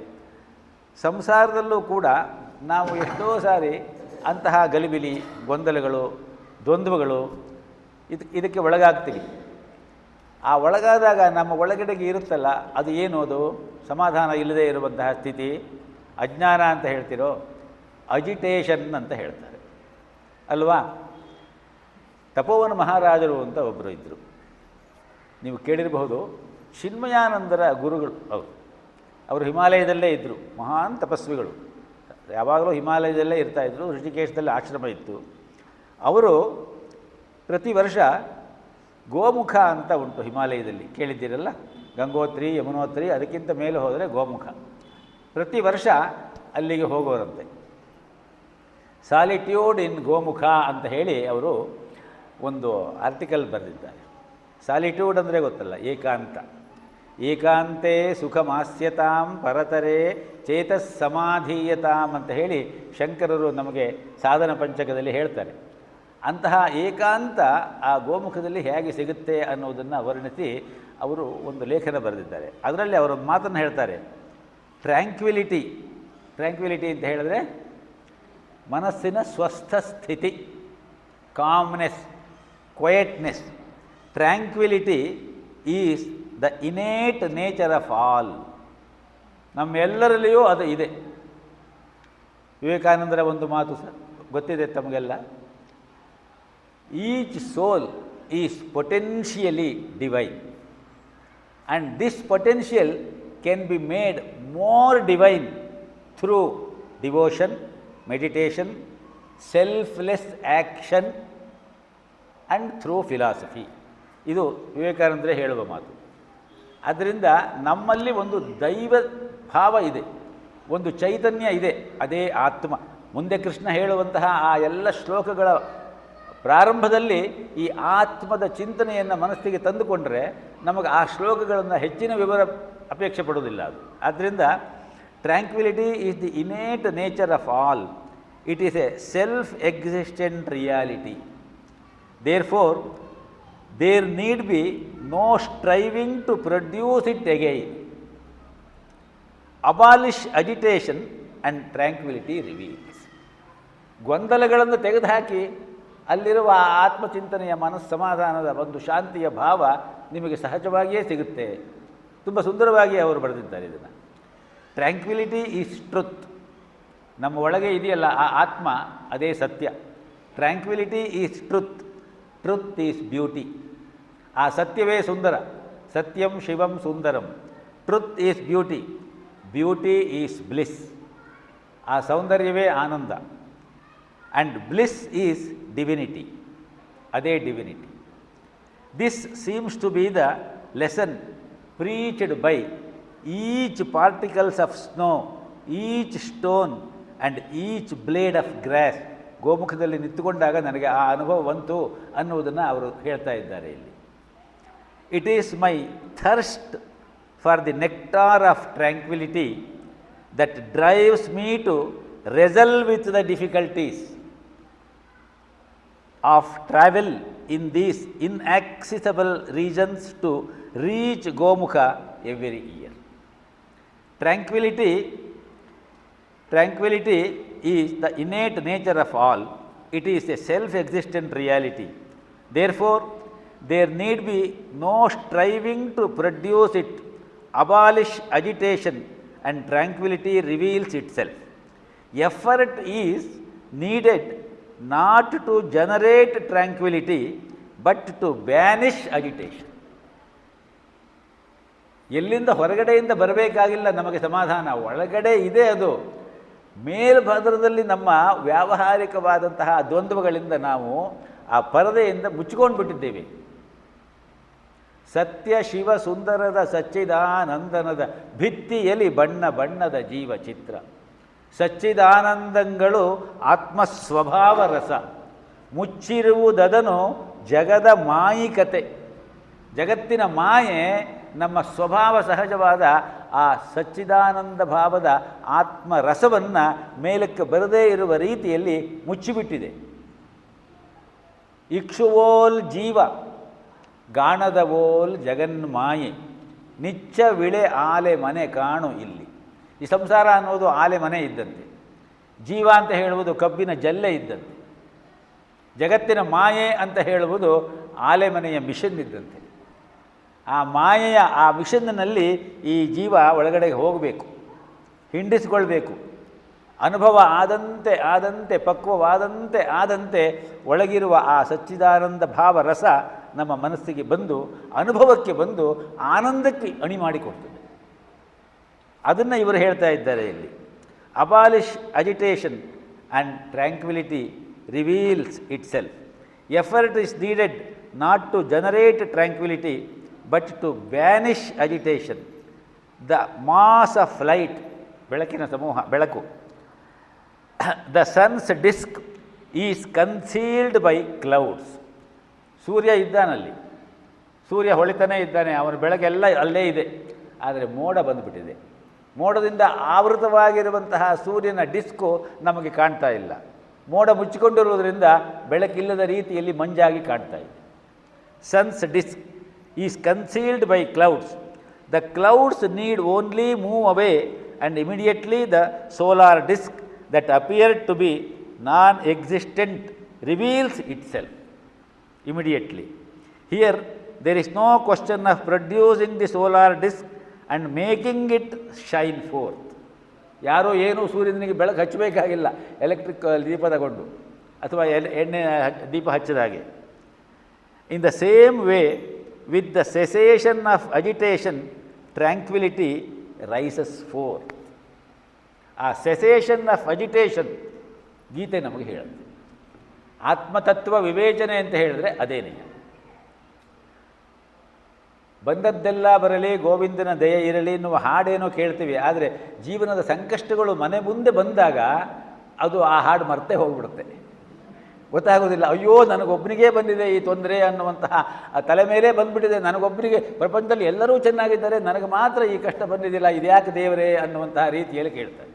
ಸಂಸಾರದಲ್ಲೂ ಕೂಡ ನಾವು ಎಷ್ಟೋ ಸಾರಿ ಅಂತಹ ಗಲಿಬಿಲಿ, ಗೊಂದಲಗಳು, ದ್ವಂದ್ವಗಳು ಇದಕ್ಕೆ ಒಳಗಾಗ್ತೀವಿ. ಆ ಒಳಗಾದಾಗ ನಮ್ಮ ಒಳಗಡೆಗೆ ಇರುತ್ತಲ್ಲ, ಅದು ಏನು? ಅದು ಸಮಾಧಾನ ಇಲ್ಲದೆ ಇರುವಂತಹ ಸ್ಥಿತಿ. ಅಜ್ಞಾನ ಅಂತ ಹೇಳ್ತಿರೋ, ಅಜಿಟೇಷನ್ ಅಂತ ಹೇಳ್ತಾರೆ ಅಲ್ವಾ? ತಪೋವನ ಮಹಾರಾಜರು ಅಂತ ಒಬ್ಬರು ಇದ್ದರು, ನೀವು ಕೇಳಿರಬಹುದು. ಚಿನ್ಮಯಾನಂದರ ಗುರುಗಳು ಅವರು ಹಿಮಾಲಯದಲ್ಲೇ ಇದ್ದರು, ಮಹಾನ್ ತಪಸ್ವಿಗಳು, ಯಾವಾಗಲೂ ಹಿಮಾಲಯದಲ್ಲೇ ಇರ್ತಾಯಿದ್ರು. ಋಷಿಕೇಶದಲ್ಲಿ ಆಶ್ರಮ ಇತ್ತು. ಅವರು ಪ್ರತಿ ವರ್ಷ ಗೋಮುಖ ಅಂತ ಉಂಟು ಹಿಮಾಲಯದಲ್ಲಿ, ಕೇಳಿದ್ದೀರಲ್ಲ? ಗಂಗೋತ್ರಿ, ಯಮುನೋತ್ರಿ, ಅದಕ್ಕಿಂತ ಮೇಲೆ ಹೋದರೆ ಗೋಮುಖ. ಪ್ರತಿ ವರ್ಷ ಅಲ್ಲಿಗೆ ಹೋಗೋರಂತೆ. ಸಾಲಿಟ್ಯೂಡ್ ಇನ್ ಗೋಮುಖ ಅಂತ ಹೇಳಿ ಅವರು ಒಂದು ಆರ್ಟಿಕಲ್ ಬರೆದಿದ್ದಾರೆ. ಸಾಲಿಟ್ಯೂಡ್ ಅಂದರೆ ಗೊತ್ತಲ್ಲ, ಏಕಾಂತ. ಏಕಾಂತೆ ಸುಖಮಾಸ್ಯತಾಂ ಪರತರೆ ಚೇತಸ್ಸಮಾಧೀಯತಾಂ ಅಂತ ಹೇಳಿ ಶಂಕರರು ನಮಗೆ ಸಾಧನ ಪಂಚಕದಲ್ಲಿ ಹೇಳ್ತಾರೆ. ಅಂತಹ ಏಕಾಂತ ಆ ಗೋಮುಖದಲ್ಲಿ ಹೇಗೆ ಸಿಗುತ್ತೆ ಅನ್ನೋದನ್ನು ವರ್ಣಿಸಿ ಅವರು ಒಂದು ಲೇಖನ ಬರೆದಿದ್ದಾರೆ. ಅದರಲ್ಲಿ ಅವರೊಂದು ಮಾತನ್ನು ಹೇಳ್ತಾರೆ, ಟ್ರ್ಯಾಂಕ್ವಿಲಿಟಿ. ಟ್ರ್ಯಾಂಕ್ವಿಲಿಟಿ ಅಂತ ಹೇಳಿದ್ರೆ ಮನಸ್ಸಿನ ಸ್ವಸ್ಥ ಸ್ಥಿತಿ, calmness, quietness. Tranquility is the innate nature of all. ನಮ್ಮೆಲ್ಲರಲ್ಲಿಯೂ ಅದು ಇದೆ. ವಿವೇಕಾನಂದರ ಒಂದು ಮಾತು ಗೊತ್ತಿದೆ ತಮಗೆಲ್ಲ, each soul is potentially divine and this potential can be made more divine through devotion, meditation, selfless action and through philosophy. ಇದು ವಿವೇಕಾನಂದರೇ ಹೇಳುವ ಮಾತು. ಆದ್ದರಿಂದ ನಮ್ಮಲ್ಲಿ ಒಂದು ದೈವ ಭಾವ ಇದೆ, ಒಂದು ಚೈತನ್ಯ ಇದೆ, ಅದೇ ಆತ್ಮ. ಮುಂದೆ ಕೃಷ್ಣ ಹೇಳುವಂತಹ ಆ ಎಲ್ಲ ಶ್ಲೋಕಗಳ ಪ್ರಾರಂಭದಲ್ಲಿ ಈ ಆತ್ಮದ ಚಿಂತನೆಯನ್ನು ಮನಸ್ಸಿಗೆ ತಂದುಕೊಂಡರೆ ನಮಗೆ ಆ ಶ್ಲೋಕಗಳನ್ನು ಹೆಚ್ಚಿನ ವಿವರ ಅಪೇಕ್ಷೆ ಪಡುವುದಿಲ್ಲ ಅದು. ಆದ್ದರಿಂದ tranquility is the innate nature of all. It is a self existent reality. Therefore there need be no striving to produce it again. Abolish agitation and tranquility reveals. ಗೊಂದಲಗಳನ್ನು ತೆಗೆದುಹಾಕಿ ಅಲ್ಲಿರುವ ಆತ್ಮಚಿಂತನೆಯ ಮನಸ್ಸಮಾಧಾನದ ಒಂದು ಶಾಂತಿಯ ಭಾವ ನಿಮಗೆ ಸಹಜವಾಗಿಯೇ ಸಿಗುತ್ತೆ. ತುಂಬ ಸುಂದರವಾಗಿ ಅವರು ಬರೆದಿದ್ದಾರೆ ಇದನ್ನು. Tranquility is truth. ನಮ್ಮ ಒಳಗೆ ಇದೆಯಲ್ಲ ಆ ಆತ್ಮ, ಅದೇ ಸತ್ಯ. Tranquility is truth. Truth is beauty. ಆ ಸತ್ಯವೇ ಸುಂದರ. ಸತ್ಯಂ ಶಿವಂ ಸುಂದರಂ. Truth is beauty. Beauty is bliss. ಆ ಸೌಂದರ್ಯವೇ ಆನಂದ. And bliss is divinity. ಅದೇ divinity. This seems to be the lesson preached by each particles of snow, each stone and each blade of grass. ಗೋಮುಖದಲ್ಲಿ ನಿಂತುಕೊಂಡಾಗ ನನಗೆ ಆ ಅನುಭವ ಬಂತು ಅನ್ನುವುದನ್ನು ಅವರು ಹೇಳ್ತಾ ಇದ್ದಾರೆ ಇಲ್ಲಿ. It is my thirst for the nectar of tranquility that drives me to wrestle with the difficulties of travel in these inaccessible regions to reach Gomukh every year. Tranquility is the innate nature of all. It is a self-existent reality. Therefore, there need be no striving to produce it. Abolish agitation and tranquility reveals itself. Effort is needed not to generate tranquility, but to banish agitation. ಎಲ್ಲಿಂದ ಹೊರಗಡೆಯಿಂದ ಬರಬೇಕಾಗಿಲ್ಲ ನಮಗೆ ಸಮಾಧಾನ, ಒಳಗಡೆ ಇದೆ ಅದು. ಮೇಲ್ಭದ್ರದಲ್ಲಿ ನಮ್ಮ ವ್ಯಾವಹಾರಿಕವಾದಂತಹ ದ್ವಂದ್ವಗಳಿಂದ ನಾವು ಆ ಪರದೆಯಿಂದ ಮುಚ್ಚಿಕೊಂಡು ಬಿಟ್ಟಿದ್ದೇವೆ. ಸತ್ಯ ಶಿವ ಸುಂದರದ ಸಚ್ಚಿದಾನಂದನದ ಭಿತ್ತಿಯಲ್ಲಿ ಬಣ್ಣ ಬಣ್ಣದ ಜೀವ ಚಿತ್ರ. ಸಚ್ಚಿದಾನಂದಗಳು ಆತ್ಮಸ್ವಭಾವ ರಸ. ಮುಚ್ಚಿರುವುದದನು ಜಗದ ಮಾಯಿಕತೆ. ಜಗತ್ತಿನ ಮಾಯೆ ನಮ್ಮ ಸ್ವಭಾವ ಸಹಜವಾದ ಆ ಸಚ್ಚಿದಾನಂದ ಭಾವದ ಆತ್ಮರಸವನ್ನು ಮೇಲಕ್ಕೆ ಬರದೇ ಇರುವ ರೀತಿಯಲ್ಲಿ ಮುಚ್ಚಿಬಿಟ್ಟಿದೆ. ಇಕ್ಷುವೋಲ್ ಜೀವ ಗಾಣದ ಓಲ್ ಜಗನ್ಮಾಯೆ ನಿಚ್ಚ ವಿಳೆ ಆಲೆ ಮನೆ ಕಾಣು ಇಲ್ಲಿ. ಈ ಸಂಸಾರ ಅನ್ನೋದು ಆಲೆ ಮನೆ ಇದ್ದಂತೆ, ಜೀವ ಅಂತ ಹೇಳುವುದು ಕಬ್ಬಿನ ಜಲ್ಲೆ ಇದ್ದಂತೆ, ಜಗತ್ತಿನ ಮಾಯೆ ಅಂತ ಹೇಳುವುದು ಆಲೆಮನೆಯ ಮಿಷನ್ ಇದ್ದಂತೆ. ಆ ಮಾಯೆಯ ಆ ಮಿಷನ್ನಲ್ಲಿ ಈ ಜೀವ ಒಳಗಡೆ ಹೋಗಬೇಕು, ಹಿಂಡಿಸಿಕೊಳ್ಬೇಕು. ಅನುಭವ ಆದಂತೆ ಆದಂತೆ ಪಕ್ವವಾದಂತೆ ಆದಂತೆ ಒಳಗಿರುವ ಆ ಸಚ್ಚಿದಾನಂದ ಭಾವ ರಸ ನಮ್ಮ ಮನಸ್ಸಿಗೆ ಬಂದು ಅನುಭವಕ್ಕೆ ಬಂದು ಆನಂದಕ್ಕೆ ಅಣಿ ಮಾಡಿಕೊಡ್ತದೆ. ಅದನ್ನು ಇವರು ಹೇಳ್ತಾ ಇದ್ದಾರೆ ಇಲ್ಲಿ. Abolish agitation and tranquility reveals itself. Effort is needed not to generate tranquility but to banish agitation. The mass of light, ಬೆಳಕಿನ ಸಮೂಹ, ಬೆಳಕು. The sun's disc is concealed by clouds. ಸೂರ್ಯ ಇದ್ದಾನಲ್ಲಿ, ಸೂರ್ಯ ಹೊಳಿತಾನೇ ಇದ್ದಾನೆ, ಅವನ ಬೆಳಕೆಲ್ಲ ಅಲ್ಲೇ ಇದೆ. ಆದರೆ ಮೋಡ ಬಂದುಬಿಟ್ಟಿದೆ. ಮೋಡದಿಂದ ಆವೃತವಾಗಿರುವಂತಹ ಸೂರ್ಯನ ಡಿಸ್ಕು ನಮಗೆ ಕಾಣ್ತಾ ಇಲ್ಲ. ಮೋಡ ಮುಚ್ಚಿಕೊಂಡಿರುವುದರಿಂದ ಬೆಳಕಿಲ್ಲದ ರೀತಿಯಲ್ಲಿ ಮಂಜಾಗಿ ಕಾಣ್ತಾ ಇದೆ. Sun's disc is concealed by clouds. The clouds need only move away and immediately the solar disc that appeared to be non existent reveals itself immediately. Here there is no question of producing the solar disc and making it shine forth. ಯಾರೋ ಏನೂ ಸೂರ್ಯನಿಗೆ ಬೆಳಕು ಹಚ್ಚಬೇಕಾಗಿಲ್ಲ, electric ದೀಪ ತಗೊಂಡು ಅಥವಾ ಎಣ್ಣೆ ದೀಪ ಹಚ್ಚಿದ ಹಾಗೆ. In the same way with the cessation of agitation tranquility rises forth. ಆ ಸೆಸೇಷನ್ ಆಫ್ ಅಜಿಟೇಷನ್ ಗೀತೆ ನಮಗೆ ಹೇಳುತ್ತೆ. ಆತ್ಮತತ್ವ ವಿವೇಚನೆ ಅಂತ ಹೇಳಿದ್ರೆ ಅದೇನೇ. ಬಂದದ್ದೆಲ್ಲ ಬರಲಿ ಗೋವಿಂದನ ದಯೆ ಇರಲಿ ಎನ್ನುವ ಹಾಡೇನೋ ಕೇಳ್ತೀವಿ, ಆದರೆ ಜೀವನದ ಸಂಕಷ್ಟಗಳು ಮನೆ ಮುಂದೆ ಬಂದಾಗ ಅದು ಆ ಹಾಡು ಮರ್ತೇ ಹೋಗ್ಬಿಡುತ್ತೆ, ಗೊತ್ತಾಗೋದಿಲ್ಲ. ಅಯ್ಯೋ ನನಗೊಬ್ಬನಿಗೆ ಬಂದಿದೆ ಈ ತೊಂದರೆ ಅನ್ನುವಂತಹ ತಲೆ ಮೇಲೆ ಬಂದುಬಿಟ್ಟಿದೆ, ನನಗೊಬ್ಬನಿಗೆ, ಪ್ರಪಂಚದಲ್ಲಿ ಎಲ್ಲರೂ ಚೆನ್ನಾಗಿದ್ದಾರೆ, ನನಗೆ ಮಾತ್ರ ಈ ಕಷ್ಟ ಬಂದಿದ್ದಿಲ್ಲ, ಇದ್ಯಾಕೆ ದೇವರೇ ಅನ್ನುವಂತಹ ರೀತಿಯಲ್ಲಿ ಕೇಳ್ತಾರೆ.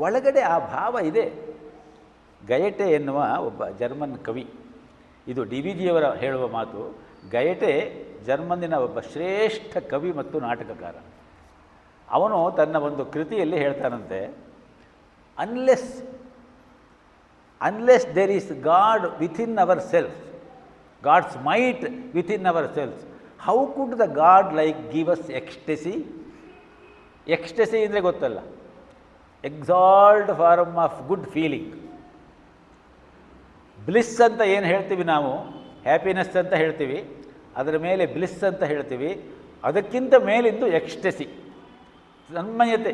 ಒಳಗಡೆ ಆ ಭಾವ ಇದೆ. ಗಯಟೆ ಎನ್ನುವ ಒಬ್ಬ ಜರ್ಮನ್ ಕವಿ, ಇದು ಡಿ ವಿ ಜಿಯವರ ಹೇಳುವ ಮಾತು. ಗಯಟೆ ಜರ್ಮನ್ನಿನ ಒಬ್ಬ ಶ್ರೇಷ್ಠ ಕವಿ ಮತ್ತು ನಾಟಕಕಾರ. ಅವನು ತನ್ನ ಒಂದು ಕೃತಿಯಲ್ಲಿ ಹೇಳ್ತಾನಂತೆ, unless there is God within our self, God's might within our self, how could the God like give us ecstasy. Ecstasy ಅಂದರೆ ಗೊತ್ತಲ್ಲ, exalt form of good feeling. Bliss ಅಂತ ಏನು ಹೇಳ್ತೀವಿ ನಾವು, ಹ್ಯಾಪಿನೆಸ್ ಅಂತ ಹೇಳ್ತೀವಿ, ಅದರ ಮೇಲೆ ಬ್ಲಿಸ್ ಅಂತ ಹೇಳ್ತೀವಿ, ಅದಕ್ಕಿಂತ ಮೇಲಿದ್ದು ಎಕ್ಸ್ಟೆಸಿ, ತನ್ಮಯತೆ.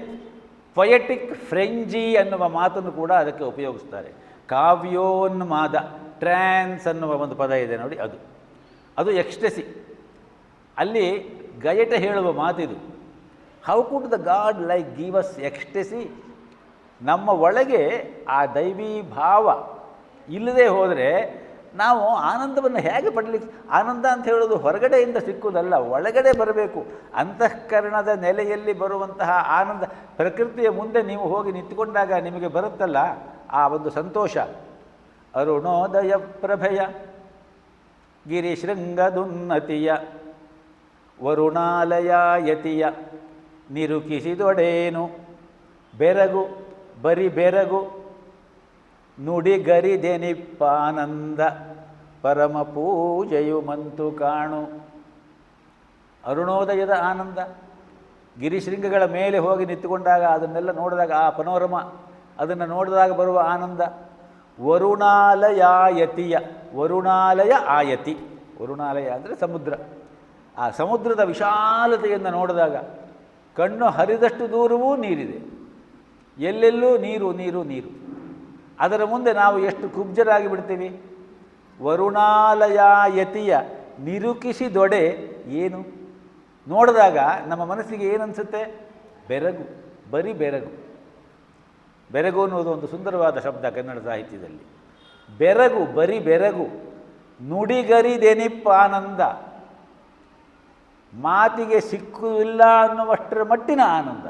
ಪೊಯೆಟಿಕ್ ಫ್ರೆಂಜಿ ಅನ್ನುವ ಮಾತನ್ನು ಕೂಡ ಅದಕ್ಕೆ ಉಪಯೋಗಿಸ್ತಾರೆ. ಕಾವ್ಯೋನ್ಮಾದ, ಟ್ರ್ಯಾನ್ಸ್ ಅನ್ನುವ ಒಂದು ಪದ ಇದೆ ನೋಡಿ, ಅದು ಎಕ್ಸ್ಟೆಸಿ. ಅಲ್ಲಿ ಗಯಟೆ ಹೇಳುವ ಮಾತಿದು. How could the God like give us ecstasy. ನಮ್ಮ ಒಳಗೆ ಆ ದೈವೀ ಭಾವ ಇಲ್ಲದೆ ಹೋದರೆ ನಾವು ಆನಂದವನ್ನು ಹೇಗೆ ಪಡಲಿಕ್ಕೆ? ಆನಂದ ಅಂತ ಹೇಳೋದು ಹೊರಗಡೆಯಿಂದ ಸಿಕ್ಕುವುದಲ್ಲ, ಒಳಗಡೆ ಬರಬೇಕು. ಅಂತಃಕರಣದ ನೆಲೆಯಲ್ಲಿ ಬರುವಂತಹ ಆನಂದ, ಪ್ರಕೃತಿಯ ಮುಂದೆ ನೀವು ಹೋಗಿ ನಿಂತುಕೊಂಡಾಗ ನಿಮಗೆ ಬರುತ್ತಲ್ಲ ಆ ಒಂದು ಸಂತೋಷ. ಅರುಣೋದಯ ಪ್ರಭೆಯ ಗಿರಿಶೃಂಗದುನ್ನತಿಯ ವರುಣಾಲಯಾಯತಿಯ ನಿರುಕಿಸಿದೊಡೇನು ಬೆರಗು ಬರಿ ಬೆರಗು ನುಡಿಗರಿದೆನಿಪ್ಪಾನಂದ ಪರಮ ಪೂಜೆಯು ಮಂತು ಕಾಣು. ಅರುಣೋದಯದ ಆನಂದ, ಗಿರಿಶೃಂಗಗಳ ಮೇಲೆ ಹೋಗಿ ನಿಂತುಕೊಂಡಾಗ ಅದನ್ನೆಲ್ಲ ನೋಡಿದಾಗ ಆ ಪನೋರಮ, ಅದನ್ನು ನೋಡಿದಾಗ ಬರುವ ಆನಂದ. ವರುಣಾಲಯಾಯತಿಯ, ವರುಣಾಲಯ ಆಯತಿ, ವರುಣಾಲಯ ಅಂದರೆ ಸಮುದ್ರ. ಆ ಸಮುದ್ರದ ವಿಶಾಲತೆಯನ್ನು ನೋಡಿದಾಗ ಕಣ್ಣು ಹರಿದಷ್ಟು ದೂರವೂ ನೀರಿದೆ, ಎಲ್ಲೆಲ್ಲೂ ನೀರು ನೀರು ನೀರು. ಅದರ ಮುಂದೆ ನಾವು ಎಷ್ಟು ಕುಬ್ಜರಾಗಿ ಬಿಡ್ತೀವಿ. ವರುಣಾಲಯಾಯತಿಯ ನಿರುಕಿಸಿದೊಡೆ ಏನು ನೋಡಿದಾಗ ನಮ್ಮ ಮನಸ್ಸಿಗೆ ಏನನ್ಸುತ್ತೆ? ಬೆರಗು, ಬರೀ ಬೆರಗು. ಬೆರಗು ಅನ್ನೋದು ಒಂದು ಸುಂದರವಾದ ಶಬ್ದ ಕನ್ನಡ ಸಾಹಿತ್ಯದಲ್ಲಿ. ಬೆರಗು, ಬರೀ ಬೆರಗು. ನುಡಿಗರಿದೆನಿಪ್ಪಾನಂದ, ಮಾತಿಗೆ ಸಿಕ್ಕುವುದಿಲ್ಲ ಅನ್ನುವಷ್ಟರ ಮಟ್ಟಿನ ಆನಂದ.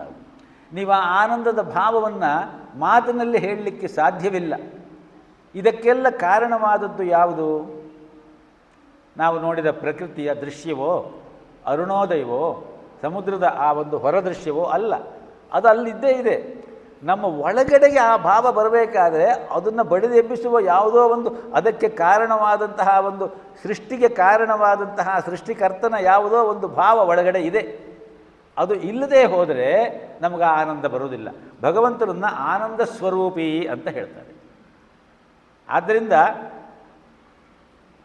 ನೀವು ಆ ಆನಂದದ ಭಾವವನ್ನು ಮಾತಿನಲ್ಲಿ ಹೇಳಲಿಕ್ಕೆ ಸಾಧ್ಯವಿಲ್ಲ. ಇದಕ್ಕೆಲ್ಲ ಕಾರಣವಾದದ್ದು ಯಾವುದು? ನಾವು ನೋಡಿದ ಪ್ರಕೃತಿಯ ದೃಶ್ಯವೋ, ಅರುಣೋದಯವೋ, ಸಮುದ್ರದ ಆ ಒಂದು ಹೊರದೃಶ್ಯವೋ ಅಲ್ಲ. ಅದು ಅಲ್ಲಿದ್ದೇ ಇದೆ. ನಮ್ಮ ಒಳಗಡೆಗೆ ಆ ಭಾವ ಬರಬೇಕಾದ್ರೆ ಅದನ್ನು ಬಡಿದೆಬ್ಬಿಸುವ ಯಾವುದೋ ಒಂದು ಅದಕ್ಕೆ ಕಾರಣವಾದಂತಹ ಒಂದು ಸೃಷ್ಟಿಗೆ ಕಾರಣವಾದಂತಹ ಸೃಷ್ಟಿಕರ್ತನ ಯಾವುದೋ ಒಂದು ಭಾವ ಒಳಗಡೆ ಇದೆ. ಅದು ಇಲ್ಲದೆ ಹೋದರೆ ನಮಗೆ ಆನಂದ ಬರುವುದಿಲ್ಲ. ಭಗವಂತನನ್ನು ಆನಂದ ಸ್ವರೂಪಿ ಅಂತ ಹೇಳ್ತಾರೆ. ಆದ್ದರಿಂದ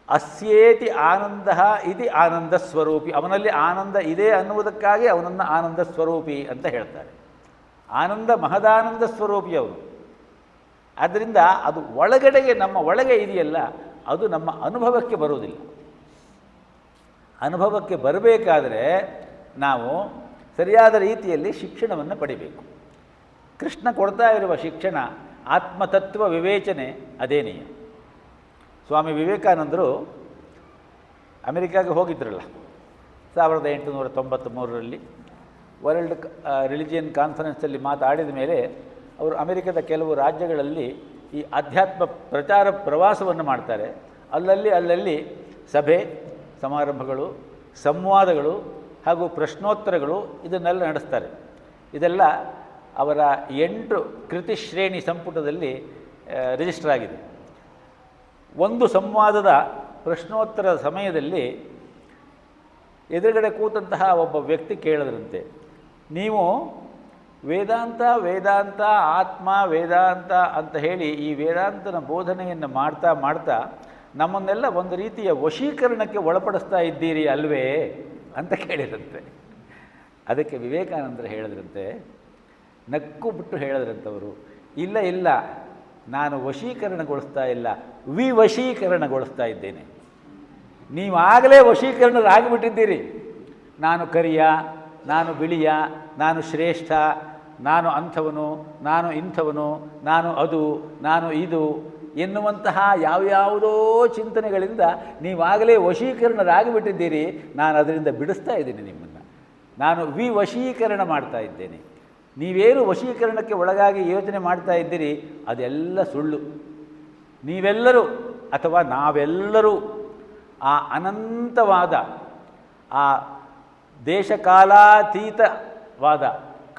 ಅಸ್ಯೇತಿ ಆನಂದ ಇತಿ ಆನಂದ ಸ್ವರೂಪಿ, ಅವನಲ್ಲಿ ಆನಂದ ಇದೆ ಅನ್ನುವುದಕ್ಕಾಗಿ ಅವನನ್ನು ಆನಂದ ಸ್ವರೂಪಿ ಅಂತ ಹೇಳ್ತಾರೆ. ಆನಂದ ಮಹದಾನಂದ ಸ್ವರೂಪಿ ಅವನು. ಆದ್ದರಿಂದ ಅದು ಒಳಗಡೆಗೆ ನಮ್ಮ ಒಳಗೆ ಇದೆಯಲ್ಲ, ಅದು ನಮ್ಮ ಅನುಭವಕ್ಕೆ ಬರುವುದಿಲ್ಲ. ಅನುಭವಕ್ಕೆ ಬರಬೇಕಾದರೆ ನಾವು ಸರಿಯಾದ ರೀತಿಯಲ್ಲಿ ಶಿಕ್ಷಣವನ್ನು ಪಡಿಬೇಕು. ಕೃಷ್ಣ ಕೊಡ್ತಾ ಇರುವ ಶಿಕ್ಷಣ ಆತ್ಮತತ್ವ ವಿವೇಚನೆ ಅದೇನೇ. ಸ್ವಾಮಿ ವಿವೇಕಾನಂದರು ಅಮೆರಿಕಾಗೆ ಹೋಗಿದ್ರಲ್ಲ 1893ರಲ್ಲಿ. ವರ್ಲ್ಡ್ ರಿಲಿಜಿಯನ್ ಕಾನ್ಫರೆನ್ಸಲ್ಲಿ ಮಾತಾಡಿದ ಮೇಲೆ ಅವರು ಅಮೆರಿಕದ ಕೆಲವು ರಾಜ್ಯಗಳಲ್ಲಿ ಈ ಅಧ್ಯಾತ್ಮ ಪ್ರಚಾರ ಪ್ರವಾಸವನ್ನು ಮಾಡ್ತಾರೆ. ಅಲ್ಲಲ್ಲಿ ಸಭೆ ಸಮಾರಂಭಗಳು, ಸಂವಾದಗಳು ಹಾಗೂ ಪ್ರಶ್ನೋತ್ತರಗಳು ಇದನ್ನೆಲ್ಲ ನಡೆಸ್ತಾರೆ. ಇದೆಲ್ಲ ಅವರ 8 ಕೃತಿ ಶ್ರೇಣಿ ಸಂಪುಟದಲ್ಲಿ ರಿಜಿಸ್ಟರ್ ಆಗಿದೆ. ಒಂದು ಸಂವಾದದ ಪ್ರಶ್ನೋತ್ತರದ ಸಮಯದಲ್ಲಿ ಎದುರುಗಡೆ ಕೂತಂತಹ ಒಬ್ಬ ವ್ಯಕ್ತಿ ಕೇಳಿದ್ರಂತೆ, ನೀವು ವೇದಾಂತ ವೇದಾಂತ ಆತ್ಮ ವೇದಾಂತ ಅಂತ ಹೇಳಿ ಈ ವೇದಾಂತನ ಬೋಧನೆಯನ್ನು ಮಾಡ್ತಾ ಮಾಡ್ತಾ ನಮ್ಮನ್ನೆಲ್ಲ ಒಂದು ರೀತಿಯ ವಶೀಕರಣಕ್ಕೆ ಒಳಪಡಿಸ್ತಾ ಇದ್ದೀರಿ ಅಲ್ವೇ ಅಂತ ಕೇಳಿದ್ರಂತೆ. ಅದಕ್ಕೆ ವಿವೇಕಾನಂದರು ಹೇಳಿದ್ರಂತೆ, ನಕ್ಕು ಬಿಟ್ಟು ಹೇಳಿದ್ರಂಥವರು, ಇಲ್ಲ ಇಲ್ಲ, ನಾನು ವಶೀಕರಣಗೊಳಿಸ್ತಾ ಇಲ್ಲ, ವಿವಶೀಕರಣಗೊಳಿಸ್ತಾ ಇದ್ದೇನೆ. ನೀವಾಗಲೇ ವಶೀಕರಣರಾಗಿಬಿಟ್ಟಿದ್ದೀರಿ. ನಾನು ಕರಿಯ, ನಾನು ಬಿಳಿಯ, ನಾನು ಶ್ರೇಷ್ಠ, ನಾನು ಅಂಥವನು, ನಾನು ಇಂಥವನು, ನಾನು ಅದು, ನಾನು ಇದು ಎನ್ನುವಂತಹ ಯಾವ್ಯಾವುದೋ ಚಿಂತನೆಗಳಿಂದ ನೀವಾಗಲೇ ವಶೀಕರಣರಾಗಿಬಿಟ್ಟಿದ್ದೀರಿ. ನಾನು ಅದರಿಂದ ಬಿಡಿಸ್ತಾ ಇದ್ದೀನಿ ನಿಮ್ಮನ್ನು. ನಾನು ವಿವಶೀಕರಣ ಮಾಡ್ತಾ ಇದ್ದೇನೆ. ನೀವೇನು ವಶೀಕರಣಕ್ಕೆ ಒಳಗಾಗಿ ಯೋಚನೆ ಮಾಡ್ತಾ ಇದ್ದೀರಿ ಅದೆಲ್ಲ ಸುಳ್ಳು. ನೀವೆಲ್ಲರೂ ಅಥವಾ ನಾವೆಲ್ಲರೂ ಆ ಅನಂತವಾದ, ಆ ದೇಶಕಾಲಾತೀತವಾದ,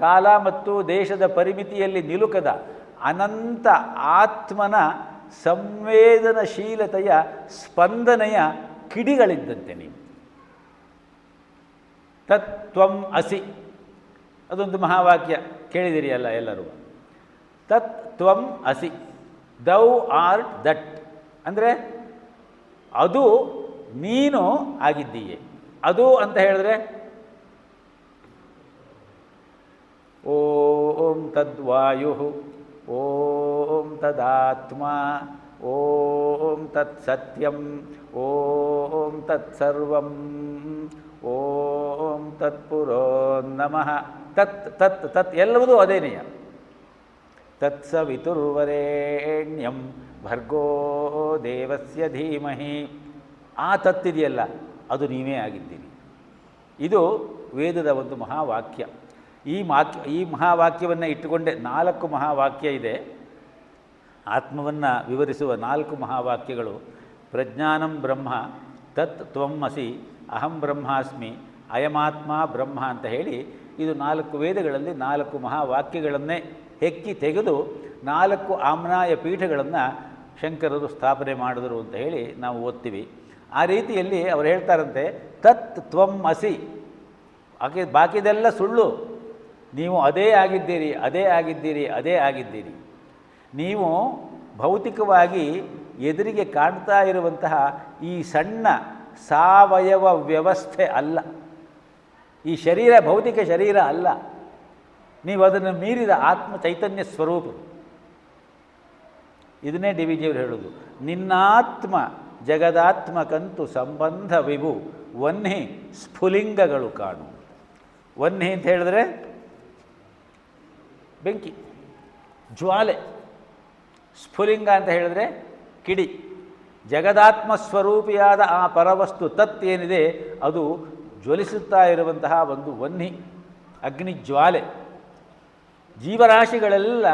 ಕಾಲ ಮತ್ತು ದೇಶದ ಪರಿಮಿತಿಯಲ್ಲಿ ನಿಲುಕದ ಅನಂತ ಆತ್ಮನ ಸಂವೇದನಶೀಲತೆಯ ಸ್ಪಂದನೆಯ ಕಿಡಿಗಳಿದ್ದಂತೆ ನೀವು. ತತ್ವಂ ಅಸಿ, ಅದೊಂದು ಮಹಾವಾಕ್ಯ ಕೇಳಿದಿರಿ ಅಲ್ಲ ಎಲ್ಲರೂ. ತತ್ವಂ ಅಸಿ, ದೌ ಆರ್ಟ್ ದಟ್, ಅಂದರೆ ಅದು ನೀನು ಆಗಿದ್ದೀಯೆ. ಅದು ಅಂತ ಹೇಳಿದ್ರೆ ಓಂ ತದ್ವಾಯು, ಓಂ ತದಾತ್ಮ, ಓಂ ತತ್ ಸತ್ಯಂ, ಓಂ ತತ್ಸರ್ವಂ, ಓಂ ತತ್ಪುರೋ ನಮಃ. ತತ್ ತತ್ ತತ್ ಎಲ್ಲವೂ ಅದೇನೆಯ. ತತ್ಸವಿತುರ್ವರೇಣ್ಯಂ ಭರ್ಗೋ ದೇವಸ್ಯ ಧೀಮಹಿ. ಆ ತತ್ತಿದೆಯಲ್ಲ, ಅದು ನೀವೇ ಆಗಿದ್ದೀರಿ. ಇದು ವೇದದ ಒಂದು ಮಹಾವಾಕ್ಯ. ಈ ಮಹಾವಾಕ್ಯವನ್ನು ಇಟ್ಟುಕೊಂಡೇ 4 ಮಹಾವಾಕ್ಯ ಇದೆ. ಆತ್ಮವನ್ನು ವಿವರಿಸುವ 4 ಮಹಾವಾಕ್ಯಗಳು. ಪ್ರಜ್ಞಾನಂ ಬ್ರಹ್ಮ, ತತ್ ತ್ವಮಸಿ, ಅಹಂ ಬ್ರಹ್ಮಾಸ್ಮಿ, ಅಯಮಾತ್ಮ ಬ್ರಹ್ಮ ಅಂತ ಹೇಳಿ ಇದು 4 ವೇದಗಳಲ್ಲಿ 4 ಮಹಾವಾಕ್ಯಗಳನ್ನೇ ಹೆಕ್ಕಿ ತೆಗೆದು 4 ಆಮ್ನಾಯ ಪೀಠಗಳನ್ನು ಶಂಕರರು ಸ್ಥಾಪನೆ ಮಾಡಿದರು ಅಂತ ಹೇಳಿ ನಾವು ಓದ್ತೀವಿ. ಆ ರೀತಿಯಲ್ಲಿ ಅವರು ಹೇಳ್ತಾರಂತೆ, ತತ್ ತ್ವಂ ಅಸಿ, ಬಾಕಿದೆಲ್ಲ ಸುಳ್ಳು. ನೀವು ಅದೇ ಆಗಿದ್ದೀರಿ, ಅದೇ ಆಗಿದ್ದೀರಿ, ಅದೇ ಆಗಿದ್ದೀರಿ. ನೀವು ಭೌತಿಕವಾಗಿ ಎದುರಿಗೆ ಕಾಣ್ತಾ ಇರುವಂತಹ ಈ ಸಣ್ಣ ಸಾವಯವ ವ್ಯವಸ್ಥೆ ಅಲ್ಲ. ಈ ಶರೀರ ಭೌತಿಕ ಶರೀರ ಅಲ್ಲ. ನೀವು ಅದನ್ನು ಮೀರಿದ ಆತ್ಮ ಚೈತನ್ಯ ಸ್ವರೂಪ. ಇದನ್ನೇ ಡಿ ವಿ ಜಿಯವರು ಹೇಳೋದು, ನಿನ್ನಾತ್ಮ ಜಗದಾತ್ಮಕಂತೂ ಸಂಬಂಧ ವಿಭು ವನ್ಹಿ ಸ್ಫುಲಿಂಗಗಳು ಕಾಣು. ವನ್ಹಿ ಅಂತ ಹೇಳಿದ್ರೆ ಬೆಂಕಿ, ಜ್ವಾಲೆ. ಸ್ಫುಲಿಂಗ ಅಂತ ಹೇಳಿದ್ರೆ ಕಿಡಿ. ಜಗದಾತ್ಮ ಸ್ವರೂಪಿಯಾದ ಆ ಪರವಸ್ತು ತತ್ ಏನಿದೆ ಅದು ಜ್ವಲಿಸುತ್ತಾ ಇರುವಂತಹ ಒಂದು ವನ್ಹಿ, ಅಗ್ನಿ ಜ್ವಾಲೆ. ಜೀವರಾಶಿಗಳೆಲ್ಲ